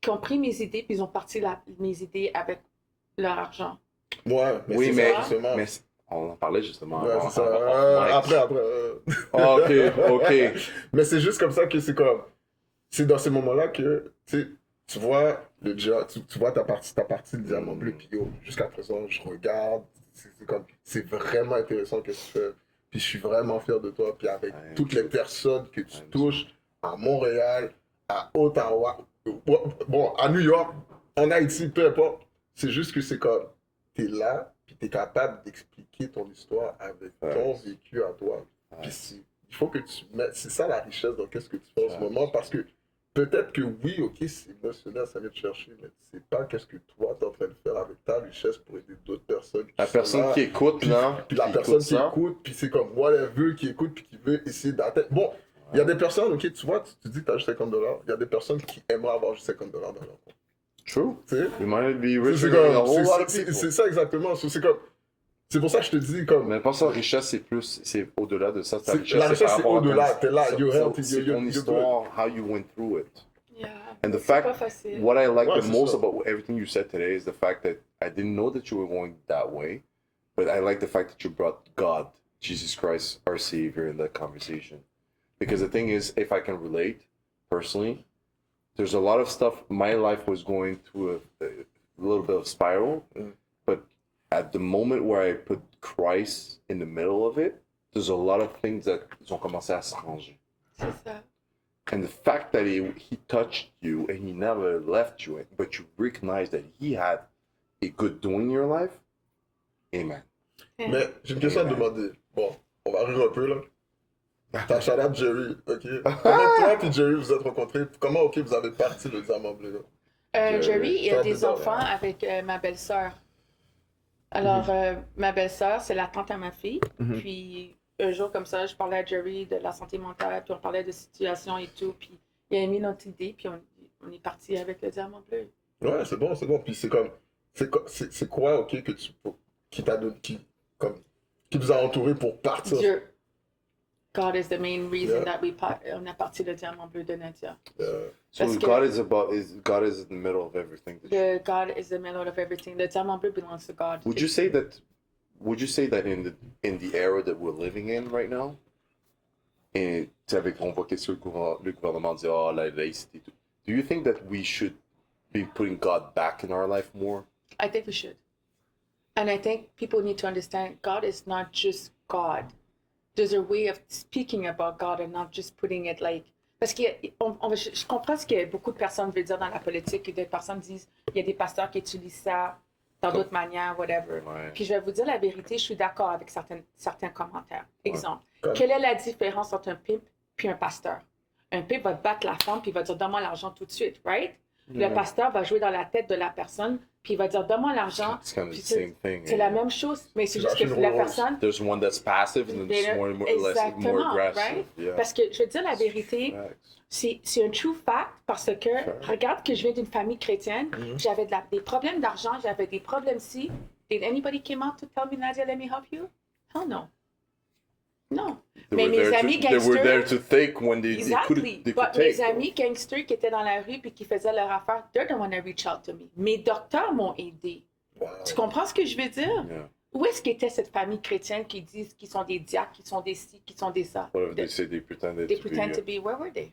Speaker 3: qui ont pris mes idées puis ils ont parti mes idées avec leur argent.
Speaker 1: Ouais, mais
Speaker 2: Oui,
Speaker 1: c'est
Speaker 2: mais,
Speaker 1: ça, justement.
Speaker 2: mais on en parlait justement
Speaker 1: Ouais,
Speaker 2: avant.
Speaker 1: c'est ça.
Speaker 2: avant- mic.
Speaker 1: Après.
Speaker 2: Ah, ok.
Speaker 1: Mais c'est juste comme ça que c'est comme... C'est dans ces moments-là que, tu vois, tu vois ta partie de diamant bleu, puis yo, jusqu'à présent, je regarde, c'est vraiment intéressant que tu fais, puis je suis vraiment fier de toi, puis avec
Speaker 2: Ouais,
Speaker 1: toutes les personnes que tu
Speaker 2: Ouais,
Speaker 1: touches, à Montréal, à Ottawa, bon, à New York, en Haïti, peu importe, c'est juste que c'est comme, t'es là, puis t'es capable d'expliquer ton histoire avec ton vécu à toi, puis il faut que tu mettes, c'est ça la richesse dans qu'est-ce que tu fais en ce moment, parce que peut-être que oui, ok, c'est émotionnel, ça vient te chercher, mais tu sais pas qu'est-ce que toi t'es en train de faire avec ta richesse pour aider d'autres personnes.
Speaker 2: La
Speaker 1: sont
Speaker 2: personne
Speaker 1: là,
Speaker 2: qui écoute,
Speaker 1: puis,
Speaker 2: là,
Speaker 1: puis la
Speaker 2: qui
Speaker 1: personne
Speaker 2: écoute
Speaker 1: qui
Speaker 2: ça.
Speaker 1: écoute, puis c'est comme whatever, qui écoute, puis qui veut essayer d'atteindre. Bon, il y a des personnes, ok, tu vois, tu dis que t'as juste $50, il y a des personnes qui aimeraient avoir juste $50 dans leur compte.
Speaker 2: True.
Speaker 1: Tu sais?
Speaker 2: You might be
Speaker 1: C'est
Speaker 2: richer than a whole lot of
Speaker 1: c'est
Speaker 2: people.
Speaker 1: ça exactement. C'est comme. C'est pour ça que je te dis comme.
Speaker 2: Mais pense à la richesse, c'est au-delà de ça. Ta
Speaker 1: La richesse,
Speaker 2: par
Speaker 1: c'est
Speaker 2: rapport à ton-
Speaker 1: au-delà. T'es là,
Speaker 2: c'est-
Speaker 1: you're
Speaker 2: c'est-
Speaker 1: healthy,
Speaker 2: c'est
Speaker 1: you're
Speaker 2: ton
Speaker 1: good.
Speaker 2: histoire, how you went through it.
Speaker 3: Yeah.
Speaker 2: And the
Speaker 3: C'est pas
Speaker 2: fact,
Speaker 3: facile.
Speaker 2: what I like
Speaker 1: Ouais,
Speaker 2: the
Speaker 1: c'est
Speaker 2: most
Speaker 1: ça.
Speaker 2: about everything you said today is the fact that I didn't know that you were going that way, but I like the fact that you brought God, Jesus Christ, our Savior, in that conversation. Because the thing is, if I can relate personally, there's a lot of stuff. My life was going through a little bit of spiral, but at the moment where I put Christ in the middle of it, there's a lot of things that ont commencé à s'arranger.
Speaker 3: C'est ça.
Speaker 2: And the fact that he touched you and he never left you, but you recognized that he had a good doing in your life, amen.
Speaker 1: Mais j'ai une question à te demander. Bon, on va rire un peu là. T'as shout out Jerry, ok? Comment toi et Jerry vous êtes rencontrés? Comment, ok, vous avez parti le diamant bleu là?
Speaker 3: Jerry, il a
Speaker 1: Toi,
Speaker 3: des
Speaker 1: bizarre,
Speaker 3: enfants
Speaker 1: hein.
Speaker 3: avec ma belle-sœur. Alors, ma belle-sœur, c'est la tante à ma fille. Puis, un jour comme ça, je parlais à Jerry de la santé mentale, puis on parlait de situation et tout. Puis, il a aimé notre idée, puis on est parti avec le diamant bleu.
Speaker 1: Ouais, c'est bon, c'est bon. Puis c'est comme. C'est quoi, ok, que tu. Qui t'a donné. Qui vous a entouré pour partir?
Speaker 3: Dieu. God is the main reason
Speaker 1: Yeah.
Speaker 3: that on a parti le diamant bleu de Nadia.
Speaker 2: So
Speaker 3: Parce que-
Speaker 2: God is in the middle of everything.
Speaker 3: The God is the middle of everything. Le diamant bleu belongs to God.
Speaker 2: Would you say that in the era that we're living in right now, et tu sais, avec on voit qu'est-ce que le gouvernement dit, oh la laïcité, tout. Do you think that we should be putting God back in our life more?
Speaker 3: I think we should. And I think people need to understand God is not just God. There's a way of speaking about God and not just putting it like. Parce que je comprends ce que beaucoup de personnes veulent dire dans la politique, et des personnes disent il y a des pasteurs qui utilisent ça dans d'autres manières, whatever.
Speaker 2: Ouais.
Speaker 3: Puis je vais vous dire la vérité, je suis d'accord avec certains commentaires. Exemple,
Speaker 1: Comme-
Speaker 3: quelle est la différence entre un pimp puis un pasteur? Un pimp va battre la femme puis il va dire donne-moi l'argent tout de suite, right? Le pasteur va jouer dans la tête de la personne puis il va dire donne-moi l'argent.
Speaker 2: It's kind of
Speaker 3: Puis
Speaker 2: the same thing.
Speaker 3: C'est la même chose, mais c'est
Speaker 1: Tu
Speaker 3: juste que
Speaker 1: lâches une
Speaker 3: la
Speaker 1: rose.
Speaker 3: personne.
Speaker 2: There's one that's passive and then there's more
Speaker 3: Exactement,
Speaker 2: aggressive.
Speaker 3: right?
Speaker 2: Yeah.
Speaker 3: Parce que je veux dire la vérité,
Speaker 2: Facts.
Speaker 3: c'est un true fact parce que regarde que je viens d'une famille chrétienne, j'avais des problèmes d'argent, j'avais des problèmes ci. Did anybody came out to tell me Nadia, let me help you? Hell no. Non. Mais mes amis
Speaker 2: They were there
Speaker 3: gangsters.
Speaker 2: to take when they
Speaker 3: Exactly.
Speaker 2: could
Speaker 3: But
Speaker 2: take.
Speaker 3: mes amis gangsters qui étaient dans la rue puis qui faisaient leur affaire, they're the one that reach out to me. Mes docteurs m'ont aidé.
Speaker 1: Wow.
Speaker 3: Tu comprends ce que je veux dire?
Speaker 2: Yeah.
Speaker 3: Où est-ce qu'était cette famille chrétienne qui disent qu'ils sont des diacres, qu'ils sont des ci, qu'ils sont des ça?
Speaker 2: Whatever they say, they pretended
Speaker 3: They
Speaker 2: to
Speaker 3: pretend to be. Where were they?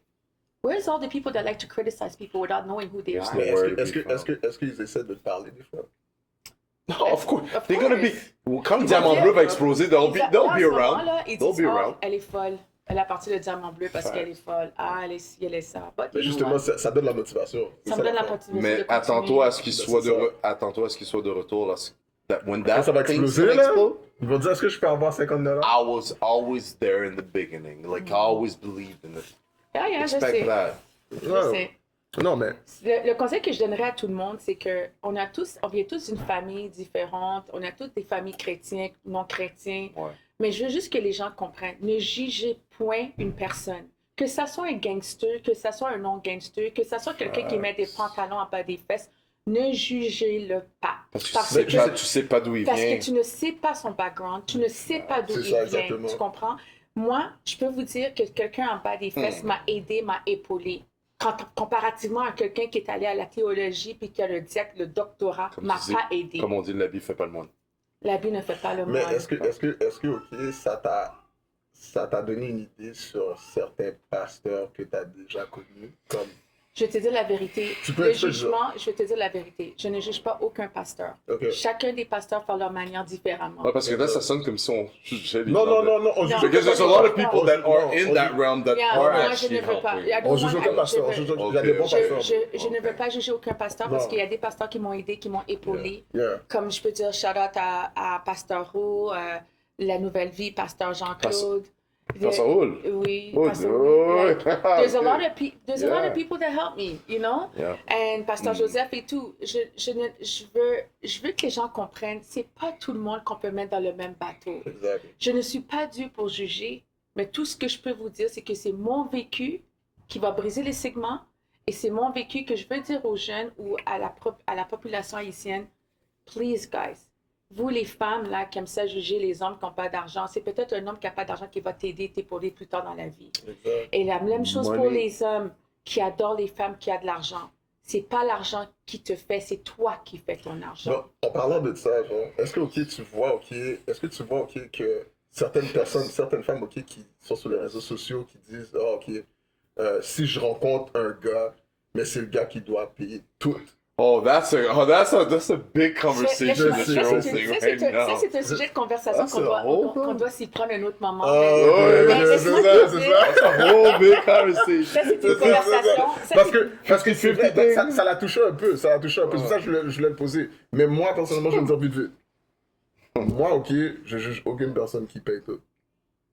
Speaker 3: Where's all the people that like to criticize people without knowing who they
Speaker 2: Yes,
Speaker 3: are?
Speaker 1: Mais
Speaker 2: Nowhere to be
Speaker 1: est-ce qu'ils essaient de te parler des fois?
Speaker 2: No, of course.
Speaker 3: Of
Speaker 2: They're gonna be.
Speaker 3: course.
Speaker 2: Quand le diamant bleu va exploser, they'll be
Speaker 3: Là, en ce
Speaker 2: around.
Speaker 3: moment-là, ils
Speaker 2: They'll
Speaker 3: disent,
Speaker 2: be
Speaker 3: oh,
Speaker 2: around.
Speaker 3: elle est folle. Elle a parti le diamant bleu parce
Speaker 2: Facts.
Speaker 3: qu'elle est folle. Ah, elle est ci, elle est ça. But
Speaker 1: Mais
Speaker 3: you know
Speaker 1: justement,
Speaker 3: what?
Speaker 1: ça donne la motivation.
Speaker 3: Ça me donne la motivation de
Speaker 2: Mais
Speaker 3: continuer.
Speaker 2: attends-toi à ce qu'il
Speaker 1: C'est
Speaker 2: soit
Speaker 1: ça.
Speaker 2: attends-toi à ce qu'il soit de retour là. When
Speaker 1: Quand
Speaker 2: that
Speaker 1: ça va
Speaker 2: thing's
Speaker 1: exploser,
Speaker 2: gonna
Speaker 1: là,
Speaker 2: explode,
Speaker 1: ils vont dire, est-ce que je peux avoir 50$?
Speaker 2: I was always there in the beginning. Like I always believed in it.
Speaker 3: Ah, yeah, je
Speaker 2: Expect
Speaker 3: sais.
Speaker 2: that.
Speaker 3: Je
Speaker 1: Ouais.
Speaker 3: sais.
Speaker 1: Non, mais
Speaker 3: Le conseil que je donnerais à tout le monde, c'est que on vient tous d'une famille différente, on a tous des familles chrétiennes, non chrétiens,
Speaker 2: Ouais.
Speaker 3: mais je veux juste que les gens comprennent. Ne jugez point une personne. Que ça soit un gangster, que ça soit un non-gangster, que ça soit quelqu'un qui met des pantalons en bas des fesses, ne jugez-le pas.
Speaker 2: Parce que tu sais pas d'où il
Speaker 3: Parce
Speaker 2: vient.
Speaker 3: que tu ne sais pas son background, tu ne sais pas d'où
Speaker 1: C'est
Speaker 3: il
Speaker 1: ça,
Speaker 3: vient,
Speaker 1: exactement.
Speaker 3: tu comprends? Moi, je peux vous dire que quelqu'un en bas des fesses m'a aidé, m'a épaulé. Comparativement à quelqu'un qui est allé à la théologie puis qui a le doctorat,
Speaker 2: Comme
Speaker 3: m'a
Speaker 2: tu dis,
Speaker 3: pas aidé.
Speaker 2: Comme on dit, l'habit fait pas le moine.
Speaker 3: L'habit ne fait pas le
Speaker 1: Mais
Speaker 3: moine.
Speaker 1: est-ce que, ok, ça t'a donné une idée sur certains pasteurs que tu as déjà connus? Comme,
Speaker 3: Je vais te dire la vérité.
Speaker 1: Tu peux-
Speaker 3: Le
Speaker 1: tu peux le
Speaker 3: jugement, je vais te dire la vérité. Je ne juge pas aucun pasteur.
Speaker 1: ok.
Speaker 3: Chacun des pasteurs fait leur manière différemment.
Speaker 2: Ouais, parce que là, ça sonne comme si on jugeait les
Speaker 1: Non,
Speaker 2: gens
Speaker 1: non,
Speaker 2: de-
Speaker 1: non, non, on juge
Speaker 3: Non.
Speaker 2: Because there's a lot of people that are in
Speaker 1: on
Speaker 2: that
Speaker 1: juge-
Speaker 2: realm that
Speaker 3: Yeah,
Speaker 2: are
Speaker 3: moi, je
Speaker 2: actually
Speaker 3: ne veux pas.
Speaker 2: helping.
Speaker 3: I don't
Speaker 1: On juge
Speaker 3: want-
Speaker 1: aucun
Speaker 3: je
Speaker 1: pasteur, on
Speaker 3: veux-
Speaker 1: juge
Speaker 2: Ok.
Speaker 1: il y a des bons pasteurs.
Speaker 3: Je ne veux
Speaker 2: Ok.
Speaker 3: pas juger aucun pasteur parce
Speaker 1: Non.
Speaker 3: qu'il y a des pasteurs qui m'ont aidé, qui m'ont épaulé.
Speaker 1: Yeah.
Speaker 3: Comme je peux dire shout-out à Pasteur Roux, La Nouvelle Vie, Pasteur Jean-Claude.
Speaker 2: Pasteur Hull.
Speaker 3: Oui,
Speaker 2: Hull,
Speaker 3: Pasteur
Speaker 2: oh,
Speaker 3: Hull. Like, there's a
Speaker 2: okay.
Speaker 3: lot of there's a lot
Speaker 2: Yeah.
Speaker 3: of people that help me, you know?
Speaker 2: Yeah.
Speaker 3: And Pasteur Joseph et tout. Je veux que les gens comprennent, c'est pas tout le monde qu'on peut mettre dans le même bateau.
Speaker 1: Exact.
Speaker 3: Je ne suis pas due pour juger, mais tout ce que je peux vous dire, c'est que c'est mon vécu qui va briser les segments et c'est mon vécu que je veux dire aux jeunes ou à la population haïtienne. Please, guys, vous les femmes là qui aiment ça juger les hommes qui n'ont pas d'argent, c'est peut-être un homme qui n'a pas d'argent qui va t'épauler plus tard dans la vie.
Speaker 1: Exact.
Speaker 3: Et la même chose pour
Speaker 2: Money.
Speaker 3: les hommes qui adorent les femmes qui ont de l'argent. C'est pas l'argent qui te fait, c'est toi qui fais ton argent.
Speaker 1: Bon, en parlant de ça, genre, est-ce que tu vois que certaines personnes, certaines femmes qui sont sur les réseaux sociaux qui disent ah, ok, si je rencontre un gars, mais c'est le gars qui doit payer tout.
Speaker 2: Oh, that's a big conversation
Speaker 1: je
Speaker 2: that
Speaker 1: sais,
Speaker 2: you're
Speaker 1: c'est-
Speaker 2: opening
Speaker 3: Ça,
Speaker 2: right
Speaker 3: c'est
Speaker 2: now.
Speaker 3: un sujet de conversation
Speaker 2: That's
Speaker 3: qu'on
Speaker 2: a
Speaker 3: doit,
Speaker 2: whole
Speaker 3: qu'on doit s'y prendre un autre moment.
Speaker 1: Ah,
Speaker 3: mais-
Speaker 1: ouais,
Speaker 3: mais laisse-moi te dire,
Speaker 2: That's a whole big conversation.
Speaker 3: ça, c'est une
Speaker 1: C'est ça,
Speaker 3: conversation. Ça,
Speaker 1: Parce
Speaker 3: c'est-
Speaker 1: que c'est vrai,
Speaker 2: 50-50.
Speaker 1: ça l'a touché un peu, C'est pour ça que je voulais le poser. Mais moi, personnellement, je vais me dire vite vite. Moi, ok, je juge aucune personne qui paye tout.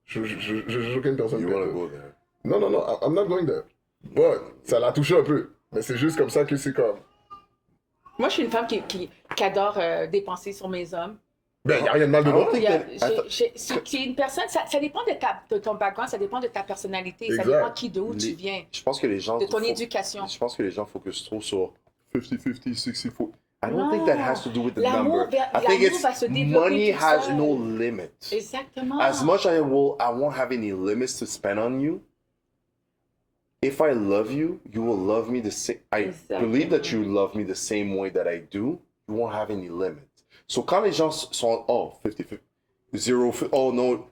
Speaker 1: Je juge aucune personne qui
Speaker 2: You
Speaker 1: paye
Speaker 2: wanna
Speaker 1: tout.
Speaker 2: go there?
Speaker 1: Non, non, non, I'm not going there. But, ça l'a touché un peu. Mais c'est juste comme ça que c'est comme...
Speaker 3: Moi, je suis une femme qui adore dépenser sur mes hommes.
Speaker 1: Ben, il n'y a rien de mal
Speaker 2: I don't
Speaker 1: dedans.
Speaker 2: think that-
Speaker 3: C'est une personne, ça dépend de ton background, ça dépend de ta personnalité, ça
Speaker 1: Exact.
Speaker 3: dépend d'où tu viens,
Speaker 2: Je pense que les gens.
Speaker 3: de ton
Speaker 2: fo-
Speaker 3: éducation.
Speaker 2: Je pense que les gens focusent trop sur 50-50, 60-40. I don't
Speaker 3: Non.
Speaker 2: think that has to do with the
Speaker 3: L'amour
Speaker 2: number. I think
Speaker 3: l'amour va se
Speaker 2: it's
Speaker 3: développer
Speaker 2: money
Speaker 3: tout
Speaker 2: has
Speaker 3: seul.
Speaker 2: no limit.
Speaker 3: Exactement.
Speaker 2: As much I won't have any limits to spend on you. If I love you, you will love me the same. I
Speaker 3: Exactement.
Speaker 2: believe that you love me the same way that I do. You won't have any limit. So quand les gens sont 50-50, 0, oh no,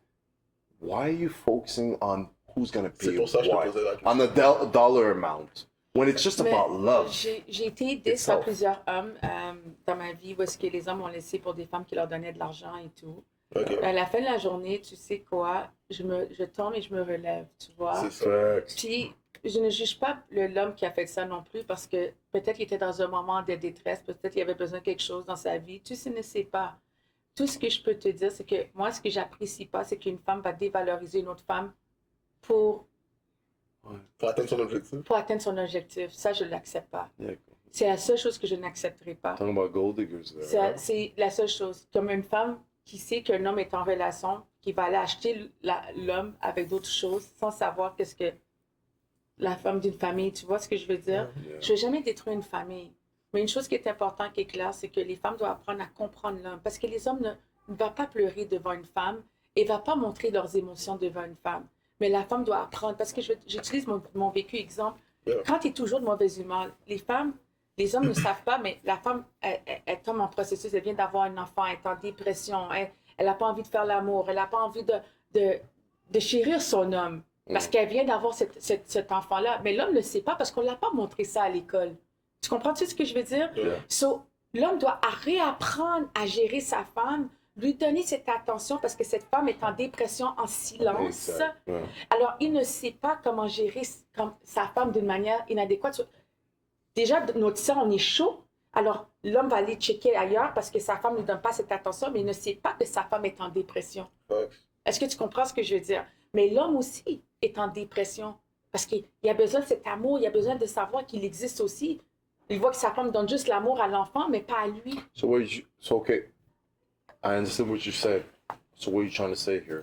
Speaker 2: why are you focusing on who's gonna pay
Speaker 1: C'est pour ça que je te
Speaker 2: what?
Speaker 1: posais la question.
Speaker 2: On a dollar amount when it's just
Speaker 3: Mais
Speaker 2: about love.
Speaker 3: J'ai été aidée par
Speaker 2: itself.
Speaker 3: plusieurs hommes dans ma vie où est-ce que les hommes ont laissé pour des femmes qui leur donnaient de l'argent et tout.
Speaker 1: Ok.
Speaker 3: À la fin de la journée, tu sais quoi, je tombe et je me relève, tu vois.
Speaker 1: C'est ça.
Speaker 3: Puis, je ne juge pas l'homme qui a fait ça non plus parce que peut-être qu'il était dans un moment de détresse, peut-être qu'il avait besoin de quelque chose dans sa vie. Tu ne sais pas. Tout ce que je peux te dire, c'est que moi, ce que j'apprécie pas, c'est qu'une femme va dévaloriser une autre femme pour
Speaker 1: Pour atteindre son objectif.
Speaker 3: atteindre son objectif. Ça, je ne l'accepte pas.
Speaker 2: Yeah.
Speaker 3: C'est la seule chose que je n'accepterai pas.
Speaker 2: Talking about gold diggers there. right?
Speaker 3: C'est la seule chose. Comme une femme qui sait qu'un homme est en relation, qui va aller acheter l'homme avec d'autres choses sans savoir qu'est-ce que la femme d'une famille, tu vois ce que je veux dire?
Speaker 2: Yeah.
Speaker 3: Je ne veux jamais détruire une famille. Mais une chose qui est importante, qui est claire, c'est que les femmes doivent apprendre à comprendre l'homme. Parce que les hommes ne vont pas pleurer devant une femme et ne vont pas montrer leurs émotions devant une femme. Mais la femme doit apprendre. Parce que j'utilise mon vécu exemple.
Speaker 1: Yeah.
Speaker 3: Quand tu es toujours de mauvaise humeur, les femmes les hommes ne savent pas, mais la femme, elle tombe en processus, elle vient d'avoir un enfant, elle est en dépression, elle n'a pas envie de faire l'amour, elle n'a pas envie de chérir son homme, parce qu'elle vient d'avoir cet enfant-là. Mais l'homme ne le sait pas parce qu'on ne l'a pas montré ça à l'école. Tu comprends-tu ce que je veux dire?
Speaker 1: Yeah.
Speaker 3: So, l'homme doit réapprendre à gérer sa femme, lui donner cette attention parce que cette femme est en dépression en silence.
Speaker 2: Exact. Ouais.
Speaker 3: Alors, il ne sait pas comment gérer sa femme d'une manière inadéquate. Déjà, notre sang, on est chaud. Alors, l'homme va aller checker ailleurs parce que sa femme ne lui donne pas cette attention, mais il ne sait pas que sa femme est en dépression.
Speaker 1: Ouais.
Speaker 3: Est-ce que tu comprends ce que je veux dire? Mais l'homme aussi est en dépression parce qu'il a besoin de cet amour, il a besoin de savoir qu'il existe aussi. Il voit que sa femme donne juste l'amour à l'enfant, mais pas à lui.
Speaker 2: So okay, I understand what you said. So what are you trying to say here?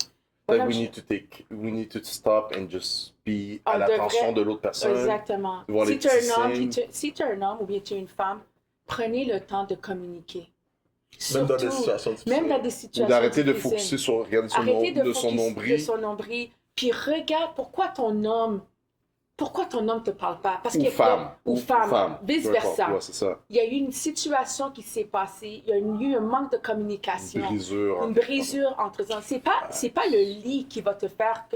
Speaker 3: Voilà,
Speaker 2: That
Speaker 3: je-
Speaker 2: we need to stop and just be à
Speaker 3: On
Speaker 2: l'attention
Speaker 3: devrait-
Speaker 2: de l'autre personne.
Speaker 3: Exactement.
Speaker 2: voir les
Speaker 3: Si tu es
Speaker 2: petits
Speaker 3: un homme,
Speaker 2: signes.
Speaker 3: si tu es un homme ou bien tu es une femme, prenez le temps de communiquer.
Speaker 1: Même dans des
Speaker 3: Surtout,
Speaker 1: situations difficiles.
Speaker 3: même dans des
Speaker 2: Ou
Speaker 3: situations
Speaker 2: d'arrêter de
Speaker 3: difficiles.
Speaker 2: focuser sur regarder son,
Speaker 3: Arrêtez de
Speaker 2: son
Speaker 3: focus
Speaker 2: nombril.
Speaker 3: de son nombril. Puis regarde pourquoi ton homme te parle pas. Parce
Speaker 2: Ou
Speaker 3: qu'il y a-
Speaker 2: femme.
Speaker 3: Ou femme. Vice
Speaker 2: Peu importe.
Speaker 3: versa.
Speaker 2: Ouais, c'est ça.
Speaker 3: Il y a eu une situation qui s'est passée. Il y a eu un manque de communication.
Speaker 2: Une brisure.
Speaker 3: Une brisure entre eux. C'est pas le lit qui va te faire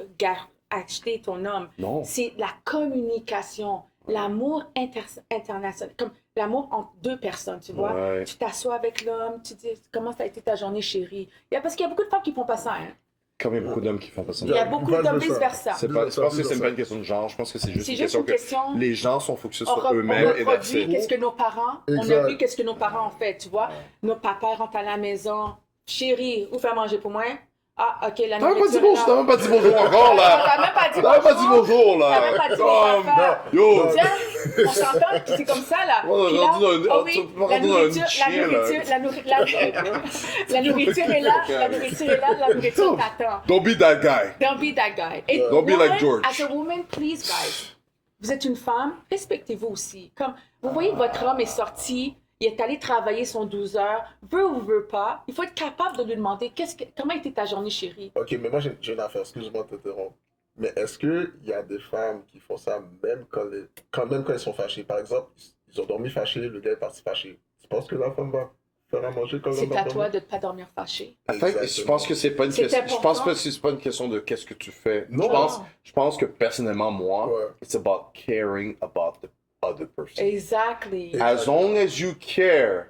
Speaker 3: acheter ton homme.
Speaker 2: Non.
Speaker 3: C'est la communication, l'amour international, comme l'amour entre deux personnes, tu vois.
Speaker 2: Ouais.
Speaker 3: Tu t'assois avec l'homme, tu dis comment ça a été ta journée, chérie. Parce qu'il y a beaucoup de femmes qui font pas ça. Hein.
Speaker 2: Comme il y a beaucoup d'hommes qui font pas ça.
Speaker 3: Il y a beaucoup d'hommes vice-versa.
Speaker 2: Je pense que c'est pas une question de genre, je pense que c'est juste
Speaker 3: C'est
Speaker 2: une
Speaker 3: juste
Speaker 2: question
Speaker 3: une question.
Speaker 2: que les gens sont focusés
Speaker 3: On
Speaker 2: sur eux-mêmes et that's
Speaker 3: reproduit
Speaker 2: it.
Speaker 3: qu'est-ce que nos parents, on a
Speaker 1: Exact.
Speaker 3: vu qu'est-ce que nos parents ont fait, tu vois. Nos papas rentrent à la maison, chérie, où faire manger pour moi? Ah, ok, la
Speaker 2: T'as même pas dit
Speaker 3: nourriture est
Speaker 2: bonjour,
Speaker 3: là.
Speaker 2: t'as même pas dit bonjour encore là.
Speaker 3: T'as même pas dit
Speaker 2: T'as même pas dit bonjour là.
Speaker 3: T'as même pas dit
Speaker 2: Comme,
Speaker 3: bonjour.
Speaker 2: Yo,
Speaker 3: Tiens, on s'entend que c'est comme ça, là.
Speaker 2: Ouais,
Speaker 3: Puis là,
Speaker 2: rendu dans une-
Speaker 3: oh oui,
Speaker 2: tu peux
Speaker 3: la
Speaker 2: rentrer dans
Speaker 3: nourriture,
Speaker 2: une chien, là.
Speaker 3: la nourriture est là, la nourriture est là, la nourriture t'attend.
Speaker 2: don't be that guy.
Speaker 3: Don't be that guy. Et
Speaker 2: Don't be like George.
Speaker 3: As a woman, please, guys. Vous êtes une femme, respectez-vous aussi. Comme, vous voyez, votre homme est sorti, il est allé travailler son 12 heures, veut ou veut pas, il faut être capable de lui demander comment était ta journée, chérie?
Speaker 1: Ok, mais moi j'ai une affaire, excuse-moi de t'interrompre. Mais est-ce qu'il y a des femmes qui font ça même même quand elles sont fâchées? Par exemple, ils ont dormi fâchés, le gars est parti fâché. Tu penses que la femme va faire à manger quand
Speaker 3: C'est
Speaker 1: l'homme
Speaker 3: à
Speaker 1: a
Speaker 3: toi
Speaker 1: dormi?
Speaker 3: de ne pas dormir fâché.
Speaker 2: En fait, je pense que c'est pas une
Speaker 3: C'est
Speaker 2: question. Je pense
Speaker 3: important.
Speaker 2: pas que c'est pas une question de qu'est-ce que tu fais.
Speaker 1: Non.
Speaker 2: Je pense que personnellement moi,
Speaker 1: Ouais.
Speaker 2: it's about caring about the other person.
Speaker 3: Exactly.
Speaker 2: As long as you care,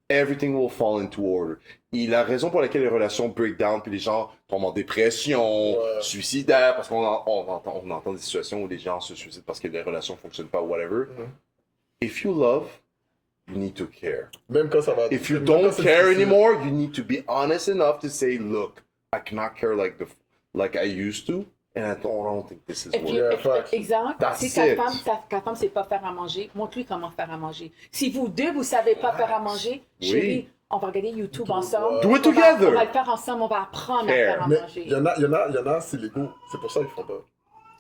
Speaker 2: everything will fall into order. Et la raison pour laquelle les relations break down puis les gens tombent en dépression,
Speaker 1: Ouais.
Speaker 2: suicidaires, parce qu'on on entend des situations où les gens se suicident parce que les relations fonctionnent pas, whatever.
Speaker 1: Mhm.
Speaker 2: If you love, you need to care.
Speaker 1: Même quand ça va.
Speaker 2: If you
Speaker 1: même quand
Speaker 2: don't
Speaker 1: c'est
Speaker 2: care
Speaker 1: difficile.
Speaker 2: anymore, you need to be honest enough to say, look, I cannot care like I used to, and I don't think this is
Speaker 3: Et puis,
Speaker 1: Yeah, facts.
Speaker 3: exact.
Speaker 2: That's
Speaker 3: Si ta
Speaker 2: it.
Speaker 3: femme sait pas faire à manger, montre-lui comment faire à manger. Si vous deux, vous savez pas faire à manger, chérie, on va regarder YouTube ensemble.
Speaker 2: Do it
Speaker 3: On va-
Speaker 2: together.
Speaker 3: On va le faire ensemble, on va apprendre à
Speaker 2: Care.
Speaker 3: faire à
Speaker 1: Mais
Speaker 3: manger.
Speaker 1: il y en a, c'est l'ego. C'est pour ça qu'ils font pas.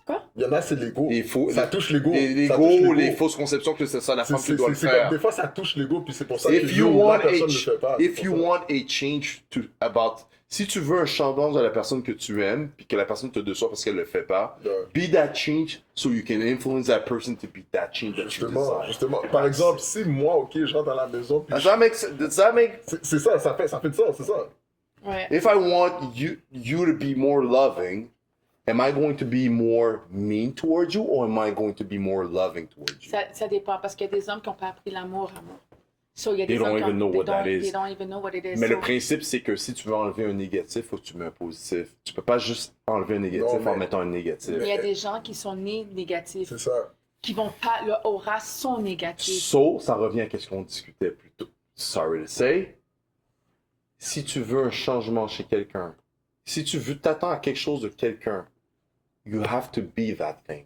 Speaker 3: Quoi?
Speaker 1: Il y en a, c'est l'ego.
Speaker 2: Il faut-
Speaker 1: Ça touche l'ego.
Speaker 2: Les
Speaker 1: Ça touche
Speaker 2: l'ego,
Speaker 1: l'ego.
Speaker 2: les fausses conceptions que c'est ça la femme qui doit le
Speaker 1: C'est
Speaker 2: faire.
Speaker 1: comme des fois ça touche l'ego, puis c'est pour ça que
Speaker 2: If you
Speaker 1: la
Speaker 2: want
Speaker 1: personne ne le fait pas.
Speaker 2: if
Speaker 1: c'est
Speaker 2: you
Speaker 1: pour ça.
Speaker 2: want a change to about, si tu veux un changement de la personne que tu aimes, puis que la personne te déçoit parce qu'elle le fait pas,
Speaker 1: Ouais.
Speaker 2: be that change so you can influence that person to be that change that you
Speaker 1: Justement,
Speaker 2: desire.
Speaker 1: justement. Par exemple, si moi, ok, je rentre dans la maison, puis
Speaker 2: Does that make
Speaker 1: c'est ça, ça fait de ça, c'est ça.
Speaker 3: Ouais.
Speaker 2: if I want you to be more loving, am I going to be more mean towards you or am I going to be more loving towards you?
Speaker 3: Ça dépend, parce qu'il y a des hommes qui n'ont pas appris l'amour. So, il y a
Speaker 2: They
Speaker 3: des
Speaker 2: don't
Speaker 3: hommes qui
Speaker 2: even know what that
Speaker 3: they
Speaker 2: is.
Speaker 3: don't even know what it is.
Speaker 2: Mais
Speaker 3: So,
Speaker 2: le principe, c'est que si tu veux enlever un négatif, faut que tu mets un positif. Tu peux pas juste enlever un négatif
Speaker 1: Non,
Speaker 2: en
Speaker 1: mais-
Speaker 2: mettant un négatif.
Speaker 3: il y a des gens qui sont nés négatifs,
Speaker 1: C'est ça.
Speaker 3: qui vont pas, leur aura sont négatifs.
Speaker 2: So, ça revient à ce qu'on discutait plus tôt. Sorry to say. Si tu veux un changement chez quelqu'un, si tu veux t'attends à quelque chose de quelqu'un, you have to be that thing.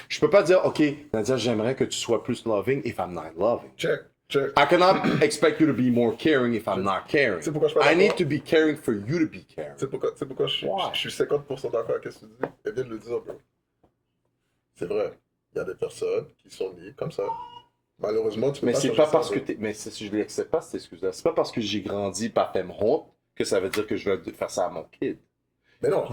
Speaker 2: Je peux pas dire, OK, Nadia, j'aimerais que tu sois plus loving if I'm not loving.
Speaker 1: Check, check.
Speaker 2: I cannot expect you to be more caring if I'm not caring.
Speaker 1: C'est pourquoi je parle
Speaker 2: I need
Speaker 1: d'accord.
Speaker 2: to be caring for you to be caring.
Speaker 1: C'est pourquoi je suis 50% d'accord avec ce que tu dis. Elle vient de le dire, bro. C'est vrai. Il y a des personnes qui sont nées comme ça. Malheureusement, tu peux
Speaker 2: Mais
Speaker 1: pas
Speaker 2: c'est
Speaker 1: changer
Speaker 2: pas
Speaker 1: ça,
Speaker 2: parce que
Speaker 1: bro.
Speaker 2: t'es... Mais si je l'accepte pas, cette excuse-là. C'est pas parce que j'ai grandi par honte que ça veut dire que je vais faire ça à mon kid.
Speaker 1: Mais non.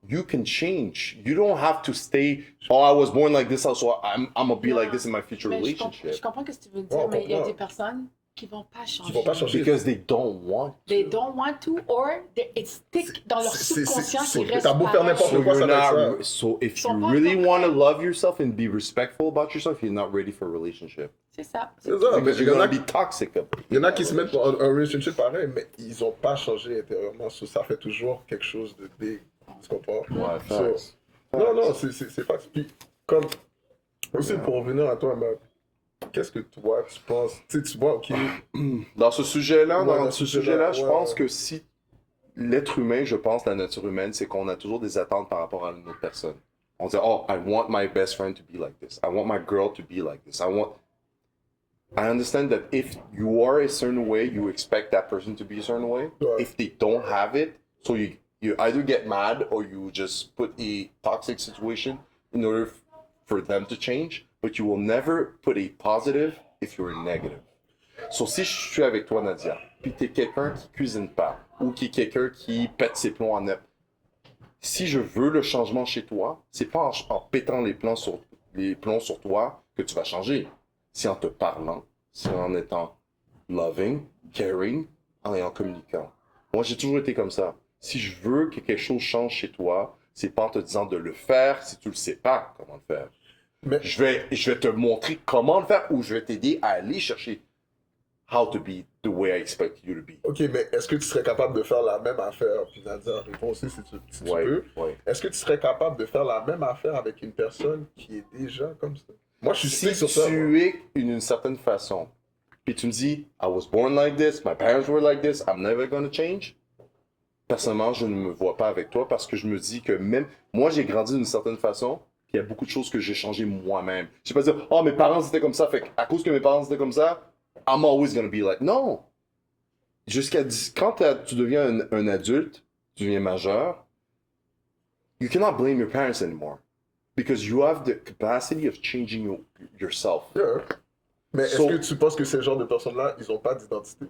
Speaker 2: You can change. You don't have to stay. Oh, I was born like this, so I'm gonna be like this in my future
Speaker 3: Mais
Speaker 2: relationship.
Speaker 3: je comprends ce que tu veux dire,
Speaker 1: Ouais,
Speaker 3: mais il y a
Speaker 1: comprends.
Speaker 3: des personnes qui vont pas changer.
Speaker 1: Qui vont pas changer.
Speaker 2: Because they don't want.
Speaker 3: They don't want to, or it's stick dans leur subconscient qui reste
Speaker 1: T'as beau faire
Speaker 3: pareil.
Speaker 1: n'importe
Speaker 2: So
Speaker 1: quoi,
Speaker 2: you're
Speaker 1: ça va être
Speaker 2: not.
Speaker 1: ça.
Speaker 2: So if
Speaker 3: Ils sont
Speaker 2: you
Speaker 3: pas
Speaker 2: really
Speaker 3: encore
Speaker 2: want to
Speaker 3: prêts.
Speaker 2: love yourself and be respectful about yourself, you're not ready for a relationship.
Speaker 3: C'est ça.
Speaker 1: C'est ça, mais
Speaker 2: Because
Speaker 1: il y
Speaker 2: you're
Speaker 1: en a
Speaker 2: gonna be toxic.
Speaker 1: Il y en a qui se mettent dans un relationship pareil, mais ils n'ont pas changé intérieurement. So, ça fait toujours quelque chose de big. Tu comprends?
Speaker 2: Ouais,
Speaker 1: So,
Speaker 2: facts.
Speaker 1: non, non, c'est pas. Puis, comme. Aussi, pour revenir à toi, Matt, qu'est-ce que toi, tu penses? Tu sais, tu vois, ok.
Speaker 2: Dans ce sujet-là,
Speaker 1: Ouais,
Speaker 2: dans
Speaker 1: dans
Speaker 2: ce
Speaker 1: ce
Speaker 2: sujet-là,
Speaker 1: sujet-là,
Speaker 2: je
Speaker 1: ouais,
Speaker 2: pense
Speaker 1: ouais.
Speaker 2: que si l'être humain, je pense, la nature humaine, c'est qu'on a toujours des attentes par rapport à une autre personne. On dit, oh, I want my best friend to be like this. I want my girl to be like this. I understand that if you are a certain way, you expect that person to be a certain way.
Speaker 1: Ouais.
Speaker 2: If they don't have it, so you either get mad or you just put a toxic situation in order for them to change, but you will never put a positive if you're a negative. So si je suis avec toi, Nadia, puis t'es quelqu'un qui cuisine pas, ou qui est quelqu'un qui pète ses plombs en neuf, si je veux le changement chez toi, c'est pas en pétant les plombs sur toi que tu vas changer. C'est en te parlant, c'est en étant loving, caring, en communiquant. Moi, j'ai toujours été comme ça. Si je veux que quelque chose change chez toi, c'est pas en te disant de le faire si tu le sais pas comment le faire.
Speaker 1: Mais,
Speaker 2: Je vais te montrer comment le faire ou je vais t'aider à aller chercher how to be the way I expect you to be.
Speaker 1: ok, mais est-ce que tu serais capable de faire la même affaire? Puis Nadia, réponds aussi si tu peux.
Speaker 2: Ouais.
Speaker 1: Est-ce que tu serais capable de faire la même affaire avec une personne qui est déjà comme ça? Moi, je suis
Speaker 2: Si
Speaker 1: stick sur ça. moi.
Speaker 2: tu es d'une certaine façon, puis tu me dis, I was born like this, my parents were like this, I'm never gonna change. Personnellement, je ne me vois pas avec toi parce que je me dis que même moi, j'ai grandi d'une certaine façon, puis il y a beaucoup de choses que j'ai changé moi-même. Je vais pas dire, oh, mes parents étaient comme ça, fait à cause que mes parents étaient comme ça, I'm always gonna be like, non. Quand tu deviens un adulte, tu deviens majeur, you cannot blame your parents anymore. Because you have the capacity of changing yourself.
Speaker 1: Yeah. Mais
Speaker 2: So-
Speaker 1: est-ce que tu penses que ces genres de personnes-là, ils n'ont pas d'identité?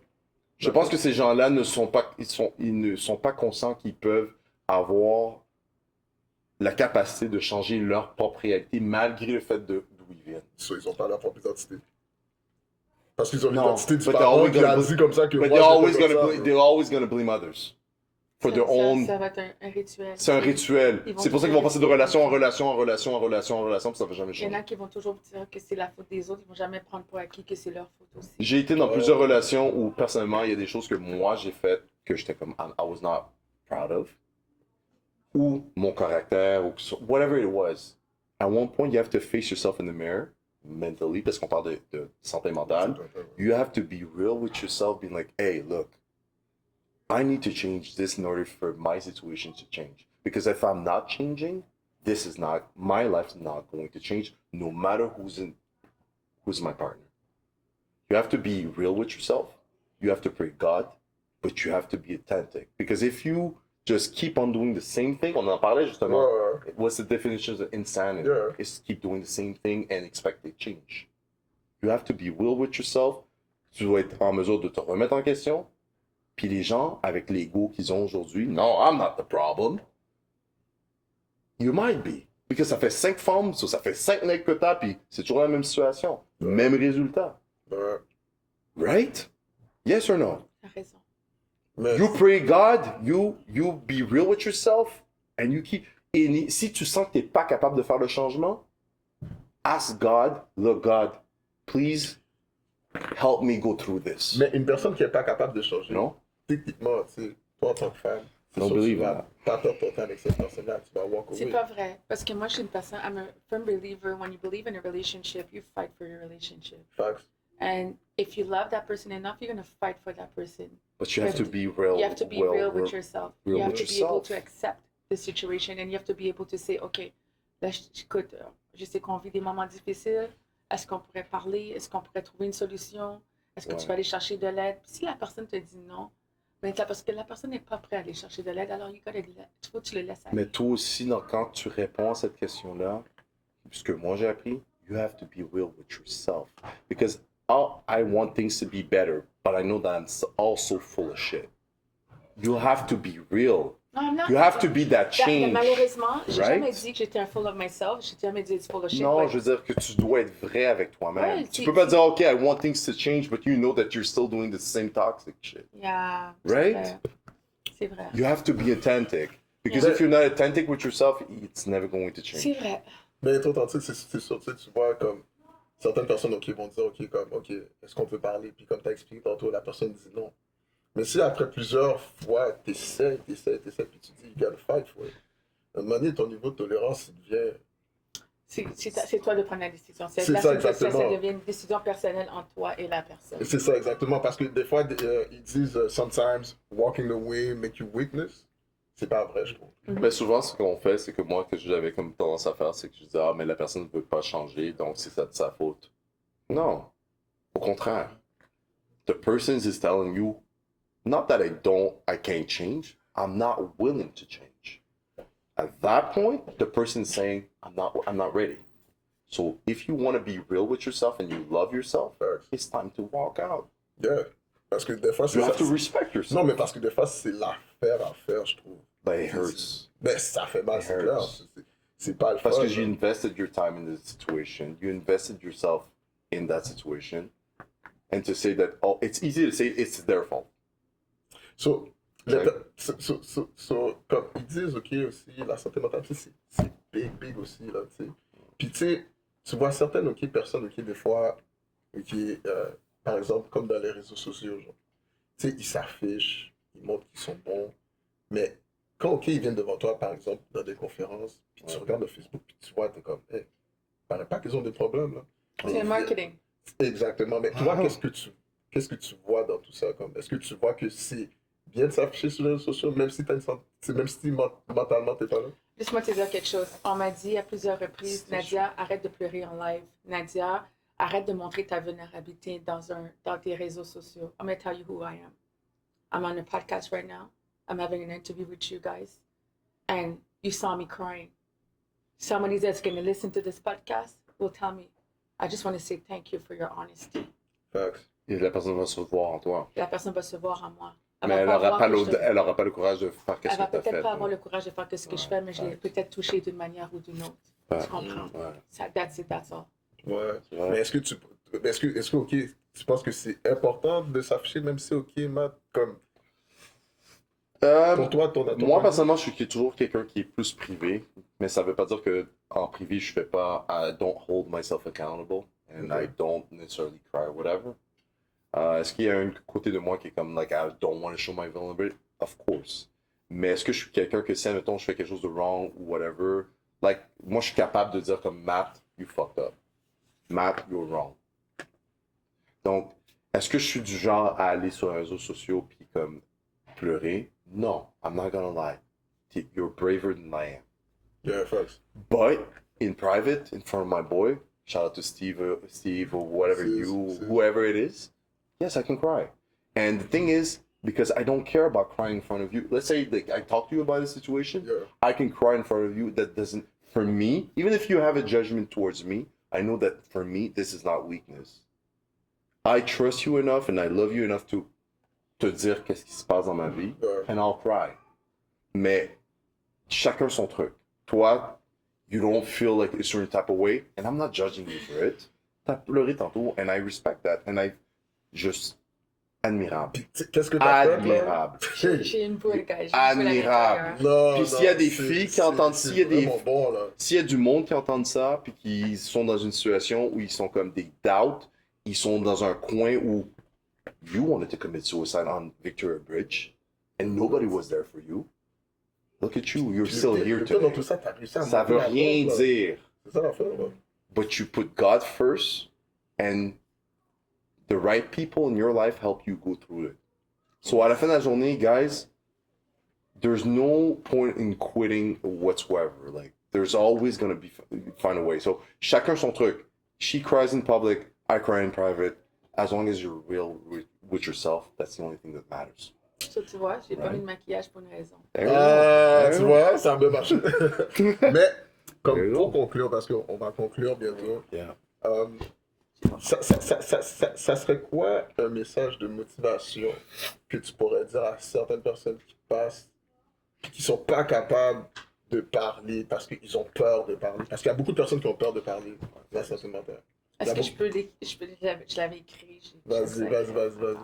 Speaker 2: Je pense que ces gens-là ne sont pas conscients qu'ils peuvent avoir la capacité de changer leur propre réalité malgré le fait d'où ils viennent.
Speaker 1: So, ils n'ont pas leur propre identité. Parce qu'ils ont
Speaker 2: Non,
Speaker 1: l'identité du
Speaker 2: but they're
Speaker 1: parent
Speaker 2: always
Speaker 1: qui a
Speaker 2: gonna
Speaker 1: dit comme ça que
Speaker 2: But
Speaker 1: moi, j'étais comme ça.
Speaker 2: they're always gonna blame others for their own.
Speaker 3: Ça va être un rituel.
Speaker 2: C'est un rituel.
Speaker 3: Ils vont
Speaker 2: C'est pour ça qu'ils vont passer de relation en relation en relation en relation en relation, puis ça va jamais
Speaker 3: Il y en a
Speaker 2: changer.
Speaker 3: qui vont toujours dire que c'est la faute des autres, ils vont jamais prendre pour acquis que c'est leur faute aussi.
Speaker 2: J'ai été dans plusieurs relations où personnellement il y a des choses que moi j'ai faites que j'étais comme I was not proud of, ou mon caractère ou whatever it was. At one point you have to face yourself in the mirror mentally parce qu'on parle de santé mentale. You have to be real with yourself, being like, hey, look, I need to change this in order for my situation to change. Because if I'm not changing, my life is not going to change, no matter who's my partner. You have to be real with yourself. You have to pray God, but you have to be authentic. Because if you just keep on doing the same thing, on en parlait justement.
Speaker 1: Ouais.
Speaker 2: What's the definition of insanity?
Speaker 1: Yeah.
Speaker 2: Is keep doing the same thing and expect a change. You have to be real with yourself. Tu dois être en mesure de te remettre en question. Puis les gens, avec l'ego qu'ils ont aujourd'hui, non, I'm not the problem. You might be. Because ça fait 5 femmes, ça fait 5 mecs que t'as, puis c'est toujours la même situation. Même résultat.
Speaker 1: Ouais.
Speaker 2: Right? Yes or no?
Speaker 3: T'as raison.
Speaker 1: Mais
Speaker 2: You pray God, you be real with yourself, and you keep. Et si tu sens que t'es pas capable de faire le changement, ask God, look God, please help me go through this.
Speaker 1: Mais une personne qui n'est pas capable de changer,
Speaker 2: Non?
Speaker 1: techniquement, tu sais, toi en tant que femme, c'est
Speaker 2: Don't
Speaker 1: sûr que tu
Speaker 2: believe
Speaker 1: vas
Speaker 2: that.
Speaker 1: pas perdre ton temps avec cette personne-là, tu vas walk
Speaker 3: C'est
Speaker 1: away.
Speaker 3: pas vrai. Parce que moi, je suis une personne, I'm a firm believer, when you believe in a relationship, you fight for your relationship.
Speaker 1: Facts.
Speaker 3: And if you love that person enough, you're going to fight for that person.
Speaker 2: But you have to be real.
Speaker 3: You have to be real with yourself.
Speaker 2: real
Speaker 3: You have
Speaker 2: with
Speaker 3: to be able
Speaker 2: yourself.
Speaker 3: to accept the situation and you have to be able to say, OK, là, écoute, je sais qu'on vit des moments difficiles. Est-ce qu'on pourrait parler? Est-ce qu'on pourrait trouver une solution? Est-ce que tu vas aller chercher de l'aide? Puis si la personne te dit non, ben, parce que la personne n'est pas prête à aller chercher de l'aide, alors il faut que tu le laisses aller.
Speaker 2: Mais toi aussi, quand tu réponds à cette question-là, ce que moi j'ai appris, you have to be real with yourself. Because I want things to be better, but I know that I'm also full of shit. You have to be real.
Speaker 3: Non, non.
Speaker 2: You have to be that change.
Speaker 3: Malheureusement, j'ai
Speaker 2: right?
Speaker 3: jamais dit que j'étais un full of myself. J'ai jamais dit it's full of shit.
Speaker 2: Non,
Speaker 3: but-
Speaker 2: je veux dire que tu dois être vrai avec toi-même.
Speaker 3: Ouais,
Speaker 2: Tu
Speaker 3: c'est-
Speaker 2: peux pas
Speaker 3: c'est-
Speaker 2: dire, OK, I want things to change, but you know that you're still doing the same toxic shit.
Speaker 3: Yeah,
Speaker 2: Right?
Speaker 3: C'est vrai.
Speaker 2: You have to be authentic. Because
Speaker 1: Yeah.
Speaker 2: if you're not authentic with yourself, it's never going to change.
Speaker 3: C'est vrai.
Speaker 1: Mais être authentique, c'est sûr, tu vois, comme certaines personnes ok, vont dire, ok, comme, ok, est-ce qu'on peut parler? Puis comme tu as expliqué tantôt, la personne dit non. Mais si après plusieurs fois, t'essaies, puis tu dis, you gotta fight for it. À un moment donné, ton niveau de tolérance, il devient...
Speaker 3: C'est toi de prendre la décision.
Speaker 1: C'est
Speaker 3: La
Speaker 1: ça,
Speaker 3: décision,
Speaker 1: exactement.
Speaker 3: ça devient une décision personnelle entre toi et la personne.
Speaker 1: Et c'est ça, exactement, parce que des fois, ils disent, sometimes, walking away make you weakness. C'est pas vrai, je trouve.
Speaker 2: Mais souvent, ce qu'on fait, c'est que moi, que j'avais comme tendance à faire, c'est que je disais, ah, mais la personne ne veut pas changer, donc c'est ça de sa faute. Non. Au contraire. The person is telling you, not that I can't change, I'm not willing to change. At that point, the person's saying, I'm not ready. So if you want to be real with yourself and you love yourself,
Speaker 1: Facts.
Speaker 2: it's time to walk out.
Speaker 1: Yeah. Parce que des fois, c'est
Speaker 2: You have
Speaker 1: ça.
Speaker 2: to respect yourself.
Speaker 1: Non, mais parce que des fois, c'est l'affaire à faire, je trouve.
Speaker 2: But it hurts.
Speaker 1: Ben, ça fait mal,
Speaker 2: It
Speaker 1: c'est clair.
Speaker 2: hurts.
Speaker 1: C'est pas le
Speaker 2: Parce
Speaker 1: fun,
Speaker 2: que you
Speaker 1: là.
Speaker 2: invested your time in the situation. You invested yourself in that situation. And to say that, oh, it's easy to say it's their fault.
Speaker 1: So,
Speaker 2: Check.
Speaker 1: comme ils disent, ok, aussi, la santé mentale, c'est big aussi, là, tu sais. Puis, tu sais, tu vois certaines, ok, personnes, ok, des fois, ok, par exemple, comme dans les réseaux sociaux, genre, tu sais, ils s'affichent, ils montrent qu'ils sont bons, mais quand, ok, ils viennent devant toi, par exemple, dans des conférences, puis tu
Speaker 2: Ouais.
Speaker 1: regardes le Facebook, puis tu vois, t'es comme, hey, paraît pas qu'ils ont des problèmes, là.
Speaker 3: C'est le marketing.
Speaker 1: Exactement, mais toi, qu'est-ce que tu vois dans tout ça, comme, est-ce que tu vois que c'est bien de s'afficher sur les réseaux sociaux, même si même si mentalement t'es pas là?
Speaker 3: Laisse-moi te dire quelque chose. On m'a dit à plusieurs reprises,
Speaker 1: C'est
Speaker 3: Nadia, arrête de pleurer en live. Nadia, arrête de montrer ta vulnérabilité dans tes réseaux sociaux. I'm going to tell you who I am. I'm on a podcast right now. I'm having an interview with you guys. And you saw me crying. Somebody that's going to listen to this podcast will tell me, I just want to say thank you for your honesty.
Speaker 1: Facts.
Speaker 2: Et la personne va se voir en toi.
Speaker 3: La personne va se voir en moi.
Speaker 2: Mais elle
Speaker 3: va
Speaker 2: n'aura
Speaker 3: voir
Speaker 2: pas,
Speaker 3: que je te-
Speaker 2: elle aura pas le courage de faire
Speaker 3: Elle
Speaker 2: ce
Speaker 3: va
Speaker 2: que tu as
Speaker 3: peut-être
Speaker 2: fait.
Speaker 3: pas avoir le courage de faire ce que je fais, mais je l'ai
Speaker 2: Ouais.
Speaker 3: peut-être touché d'une manière ou d'une autre.
Speaker 2: Ouais.
Speaker 3: Tu comprends?
Speaker 2: Ouais.
Speaker 3: That's it, that's all.
Speaker 1: Ouais.
Speaker 2: Ouais.
Speaker 1: Mais est-ce que, ok, tu penses que c'est important de s'afficher, même si, ok, Matt, comme, pour toi, ton
Speaker 2: Moi,
Speaker 1: point de
Speaker 2: personnellement, je suis toujours quelqu'un qui est plus privé, mais ça veut pas dire que en privé, je fais pas, I don't hold myself accountable, and I don't necessarily cry or whatever. Est-ce qu'il y a un côté de moi qui est comme, like, I don't want to show my vulnerability? Of course. Mais est-ce que je suis quelqu'un que si, admettons, je fais quelque chose de wrong ou whatever, like, moi, je suis capable de dire comme, Matt, you fucked up. Matt, you're wrong. Donc, est-ce que je suis du genre à aller sur les réseaux sociaux puis comme pleurer? Non, I'm not gonna lie. You're braver than I am.
Speaker 1: Yeah, facts.
Speaker 2: But in private, in front of my boy, shout out to Steve or whatever whoever it is, yes, I can cry. And the thing is, because I don't care about crying in front of you. Let's say like I talk to you about a situation,
Speaker 1: Yeah.
Speaker 2: I can cry in front of you. That doesn't, for me, even if you have a judgment towards me, I know that for me, this is not weakness. I trust you enough and I love you enough to te dire qu'est-ce qui se passe dans ma vie,
Speaker 1: Ouais.
Speaker 2: and I'll cry. Mais chacun son truc. Toi, you don't feel like a certain type of way, and I'm not judging you for it. T'as pleuré tantôt, and I respect that, and I just admirable.
Speaker 1: Puis, tu sais, qu'est-ce que t'as fait, là?
Speaker 2: Admirable.
Speaker 3: J'ai une boule, gars. J'ai une boule à
Speaker 2: Admirable.
Speaker 3: l'intérieur.
Speaker 1: Non,
Speaker 2: Puis s'il y a
Speaker 1: non,
Speaker 2: des
Speaker 1: c'est-
Speaker 2: filles qui
Speaker 1: c'est-
Speaker 2: entendent,
Speaker 1: c'est
Speaker 2: s'il y a des-
Speaker 1: vraiment bon, là.
Speaker 2: S'il y a du monde qui entend ça, puis qui sont dans une situation où ils sont comme des doubts, ils sont dans un coin où you wanted to commit suicide on Victoria Bridge, and nobody was there for you. Look at you, you're
Speaker 1: Puis
Speaker 2: still
Speaker 1: le
Speaker 2: here
Speaker 1: pire dans
Speaker 2: today.
Speaker 1: tout ça, t'as réussi à
Speaker 2: Ça
Speaker 1: monter
Speaker 2: veut
Speaker 1: la
Speaker 2: rien
Speaker 1: porte, là.
Speaker 2: dire.
Speaker 1: C'est ça l'affaire, là.
Speaker 2: But you put God first, and the right people in your life help you go through it. So à la fin de la journée, guys, there's no point in quitting whatsoever. Like, there's always gonna be find a way. So chacun son truc. She cries in public, I cry in private. As long as you're real with yourself, that's the only thing that matters.
Speaker 3: Ça, tu vois, j'ai pas mis de maquillage pour une raison.
Speaker 2: There you go.
Speaker 1: Ah,
Speaker 2: There
Speaker 1: tu
Speaker 2: you
Speaker 1: vois, ça a bien marché. Mais, comme
Speaker 2: There you
Speaker 1: pour
Speaker 2: go.
Speaker 1: conclure, parce qu'on va conclure bientôt,
Speaker 2: go. Yeah.
Speaker 1: ça serait quoi un message de motivation que tu pourrais dire à certaines personnes qui passent qui sont pas capables de parler parce qu'ils ont peur de parler. Parce qu'il y a beaucoup de personnes qui ont peur de parler dans la santé mentale.
Speaker 3: Est-ce que je l'avais écrit?
Speaker 1: Vas-y.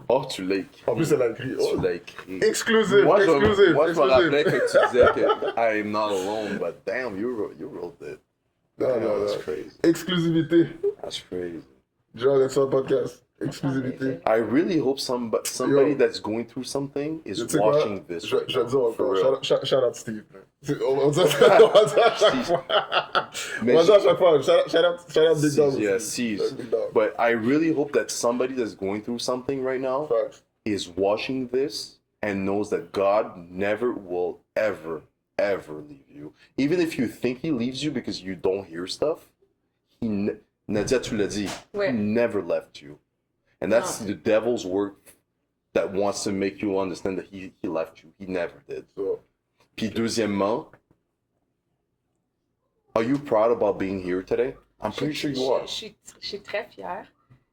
Speaker 2: Oh, tu l'as écrit.
Speaker 1: En plus, elle a écrit.
Speaker 2: Tu
Speaker 1: Oh,
Speaker 2: l'as écrit.
Speaker 1: exclusive,
Speaker 2: Moi,
Speaker 1: exclusive.
Speaker 2: je me rappelais que tu disais que I am not alone, but damn, you wrote it.
Speaker 1: Non,
Speaker 2: Damn, that's crazy.
Speaker 1: Exclusivité.
Speaker 2: That's crazy.
Speaker 1: Genre, c'est un podcast. Exclusivité.
Speaker 2: I really hope somebody that's going through something is
Speaker 1: Tu sais quoi?
Speaker 2: watching this.
Speaker 1: Je
Speaker 2: right
Speaker 1: vais
Speaker 2: now,
Speaker 1: dire
Speaker 2: for
Speaker 1: encore.
Speaker 2: real.
Speaker 1: Shout out Steve. On dit à chaque fois.
Speaker 2: Mais
Speaker 1: On dit à chaque fois. Shout out Big Dog.
Speaker 2: Yeah,
Speaker 1: aussi.
Speaker 2: C's.
Speaker 1: Big Dog.
Speaker 2: But I really hope that somebody that's going through something right now
Speaker 1: Facts.
Speaker 2: is watching this and knows that God never will ever leave you. Even if you think he leaves you because you don't hear stuff, Nadia, tu l'as dit,
Speaker 3: Ouais.
Speaker 2: he never left you. And that's the devil's work that wants to make you understand that he left you. He never did.
Speaker 1: So,
Speaker 2: Puis deuxièmement, are you proud about being here today? I'm pretty sure you are.
Speaker 3: Je suis très fière.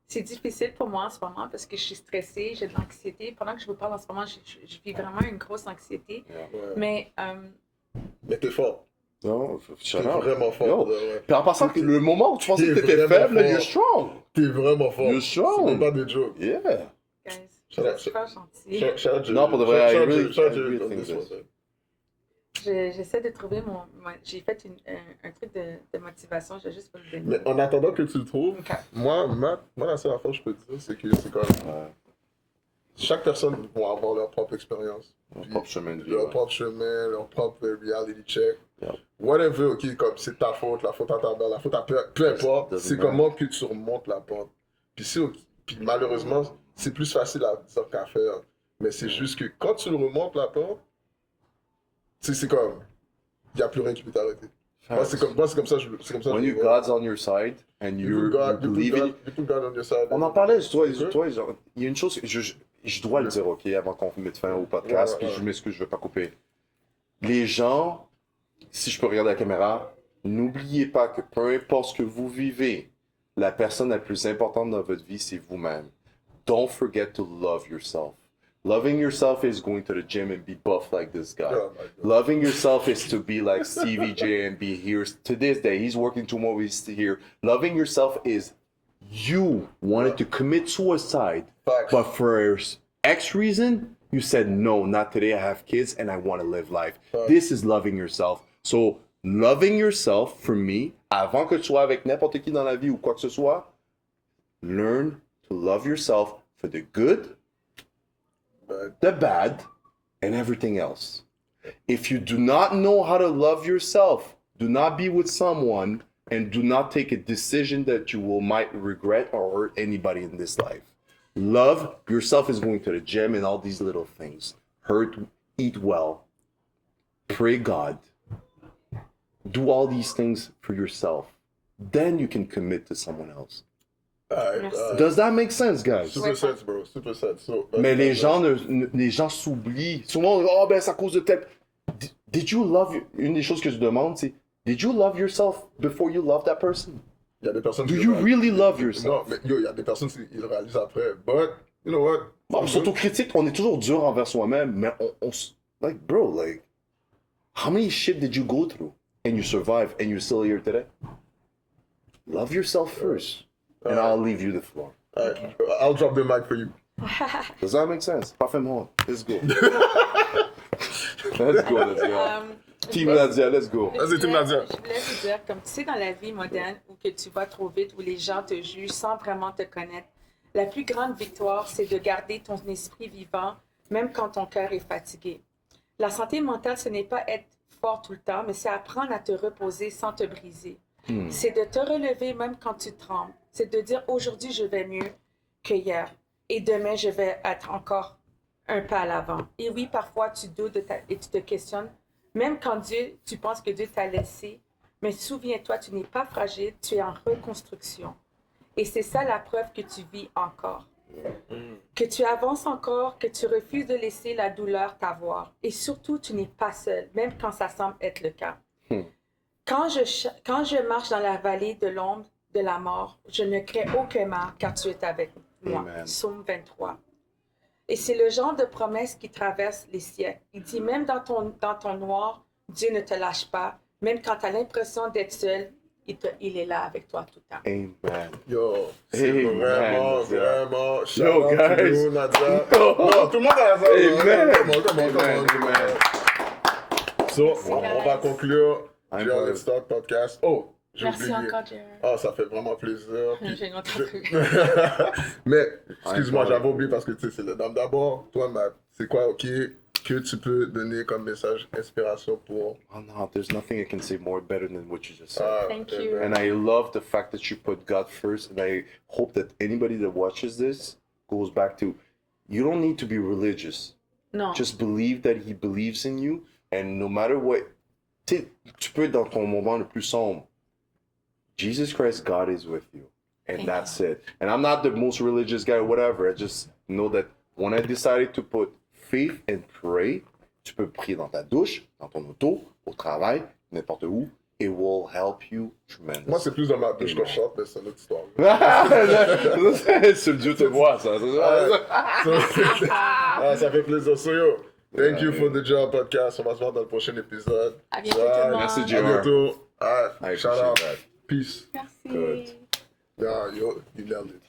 Speaker 3: C'est difficile pour moi en ce moment parce que je suis stressée, j'ai de l'anxiété. Pendant que je vous parle en ce moment, je vis vraiment une grosse anxiété.
Speaker 1: ouais.
Speaker 3: Mais
Speaker 1: Mais t'es fort.
Speaker 2: Non,
Speaker 1: T'es
Speaker 2: shut up.
Speaker 1: vraiment fort.
Speaker 2: Yo.
Speaker 1: Ouais.
Speaker 2: Puis en passant, le moment où tu pensais que
Speaker 1: T'es
Speaker 2: t'étais
Speaker 1: vraiment
Speaker 2: faible, là,
Speaker 1: fort.
Speaker 2: you're strong.
Speaker 1: T'es vraiment fort.
Speaker 2: You're strong.
Speaker 1: C'est même pas des jokes.
Speaker 2: Yeah.
Speaker 3: guys,
Speaker 1: Shout out-
Speaker 3: c'est super gentil.
Speaker 1: Shout out
Speaker 2: Non, pour de vrai,
Speaker 1: shout
Speaker 2: I
Speaker 1: out
Speaker 2: really-
Speaker 1: shout out
Speaker 2: I really
Speaker 1: on
Speaker 2: think
Speaker 1: this
Speaker 2: this.
Speaker 1: one.
Speaker 3: J'essaie de trouver j'ai fait un truc de motivation, je vais juste vous le donner.
Speaker 1: Mais en attendant que tu le trouves,
Speaker 3: Ok.
Speaker 1: moi, la seule affaire que je peux te dire, c'est que c'est comme.
Speaker 2: Ouais.
Speaker 1: Chaque personne va avoir leur propre expérience.
Speaker 2: Mon
Speaker 1: Puis
Speaker 2: propre chemin de vie.
Speaker 1: Leur
Speaker 2: ouais.
Speaker 1: propre chemin, leur propre reality check.
Speaker 2: Yeah.
Speaker 1: Whatever, ok, comme c'est ta faute, la faute à ta mère, la faute à peu importe,
Speaker 2: Doesn't
Speaker 1: c'est
Speaker 2: matter.
Speaker 1: comment que tu remontes la pente. Puis, puis malheureusement, c'est plus facile à dire qu'à faire. Mais c'est juste que quand tu le remontes la pente, tu sais, c'est comme, il n'y a plus rien qui peut t'arrêter. Moi, c'est comme ça, c'est comme ça.
Speaker 2: When
Speaker 1: je
Speaker 2: you
Speaker 1: le vois.
Speaker 2: God's on your side and
Speaker 1: You
Speaker 2: you believe in.
Speaker 1: put God on your side.
Speaker 2: On en parlait, toi,
Speaker 1: Ok.
Speaker 2: genre, il y a une chose que je dois le dire, ok, avant qu'on mette fin au podcast,
Speaker 1: Ouais,
Speaker 2: puis
Speaker 1: ouais.
Speaker 2: je m'excuse, je vais pas couper. Les gens, si je peux regarder la caméra, n'oubliez pas que peu importe ce que vous vivez, la personne la plus importante dans votre vie, c'est vous-même. Don't forget to love yourself. Loving yourself is going to the gym and be buff like this guy.
Speaker 1: Oh my God.
Speaker 2: Loving yourself is to be like Stevie J and be here to this day. He's working 2 more weeks here. Loving yourself is you wanted to commit suicide,
Speaker 1: Facts.
Speaker 2: but for X reason, you said, no, not today. I have kids and I want to live life. This is loving yourself. So, loving yourself, for me, avant que tu sois avec n'importe qui dans la vie ou quoi que ce soit, learn to love yourself for the good,
Speaker 1: But
Speaker 2: the bad, and everything else. If you do not know how to love yourself, do not be with someone and do not take a decision that you will might regret or hurt anybody in this life. Love yourself is going to the gym and all these little things. Eat well, pray God, do all these things for yourself. Then you can commit to someone else.
Speaker 3: Merci.
Speaker 2: Does that make sense, guys?
Speaker 1: Super sense, bro. Super sense. So,
Speaker 2: Mais les gens s'oublient. Souvent, oh ben c'est à cause de tel. Did you love une des choses que je demande, c'est did you love yourself before you love that person?
Speaker 1: Il y a des personnes
Speaker 2: Do
Speaker 1: qui
Speaker 2: you
Speaker 1: le
Speaker 2: really love
Speaker 1: Non,
Speaker 2: yourself?
Speaker 1: mais yo, il y a des personnes qui le réalisent après. But, you know what?
Speaker 2: Bon, s'autocritique, on est toujours dur envers soi-même, mais like bro, like how many shit did you go through and you survived and you're still here today? Love yourself first, and I'll leave you the floor.
Speaker 1: Alright, I'll drop the mic for you.
Speaker 2: Does that make sense? Parfaitement. Let's go. Let's go, Nadia. Team Nadia, let's go.
Speaker 1: Vas-y, Team Nadia.
Speaker 3: Je voulais vous dire, comme tu sais, dans la vie moderne, où que tu vas trop vite, où les gens te jugent sans vraiment te connaître, la plus grande victoire, c'est de garder ton esprit vivant, même quand ton cœur est fatigué. La santé mentale, ce n'est pas être fort tout le temps, mais c'est apprendre à te reposer sans te briser. C'est de te relever même quand tu trembles. C'est de dire aujourd'hui, je vais mieux que hier. Et demain, je vais être encore un pas à l'avant. Et oui, parfois, tu doutes et tu te questionnes. Même quand tu penses que Dieu t'a laissé, mais souviens-toi, tu n'es pas fragile, tu es en reconstruction. Et c'est ça la preuve que tu vis encore. Que tu avances encore, que tu refuses de laisser la douleur t'avoir. Et surtout, tu n'es pas seul, même quand ça semble être le cas. Quand je marche dans la vallée de l'ombre de la mort, je ne crains aucun mal, car tu es avec moi.
Speaker 2: Amen.
Speaker 3: Psaume 23. Et c'est le genre de promesse qui traverse les siècles. Il dit, même dans ton noir, Dieu ne te lâche pas. Même quand tu as l'impression d'être seul, il est là avec toi tout le temps.
Speaker 2: Amen.
Speaker 1: Yo, c'est
Speaker 2: Amen,
Speaker 1: vraiment,
Speaker 2: Nadia.
Speaker 1: vraiment. Shout
Speaker 2: Yo,
Speaker 1: out to
Speaker 2: guys.
Speaker 1: you, Nadia.
Speaker 2: Oh.
Speaker 1: Non, tout le monde a ça.
Speaker 2: Amen.
Speaker 1: Come on.
Speaker 2: Amen.
Speaker 1: So,
Speaker 3: Merci,
Speaker 1: on va
Speaker 3: guys.
Speaker 1: conclure
Speaker 2: I'm
Speaker 1: Real
Speaker 2: proud.
Speaker 1: Let's Talk podcast. Oh, j'ai
Speaker 3: Merci
Speaker 1: oublié.
Speaker 3: encore, Jerry.
Speaker 1: Ah, ça fait vraiment plaisir.
Speaker 3: J'ai une autre truc.
Speaker 1: Mais, excuse-moi,
Speaker 2: I'm proud.
Speaker 1: j'avais oublié parce que tu sais, c'est le dame d'abord. Toi, Matt, c'est quoi, ok, que tu peux donner comme message, inspiration pour.
Speaker 2: Oh no, there's nothing I can say more better than what you just said.
Speaker 1: Ah,
Speaker 3: Thank
Speaker 1: ok,
Speaker 3: you.
Speaker 1: ben.
Speaker 2: And I love the fact that you put God first. And I hope that anybody that watches this goes back to, you don't need to be religious.
Speaker 3: Non.
Speaker 2: Just believe that He believes in you. And no matter what, tu peux être dans ton moment le plus sombre. Jesus Christ, God is with you. And
Speaker 3: Thank
Speaker 2: that's it. And I'm not the most religious guy or whatever. I just know that when I decided to put faith and pray, tu peux prier dans ta douche, dans ton auto, au travail, n'importe où. It will help you tremendously.
Speaker 1: Moi, c'est plus dans ma douche que je chante, mais c'est une autre histoire.
Speaker 2: C'est le Dieu te voit, ça.
Speaker 1: Ah, ça fait plaisir. So, yo, thank you for the job podcast. On va se voir dans le prochain épisode.
Speaker 3: À bientôt, tout le monde.
Speaker 2: Merci,
Speaker 1: À
Speaker 2: Jr.
Speaker 1: bientôt.
Speaker 2: I
Speaker 1: Alright, shout out.
Speaker 2: appreciate that.
Speaker 1: Peace.
Speaker 3: Merci.
Speaker 2: Good.
Speaker 1: Yeah, yo, you nailed it.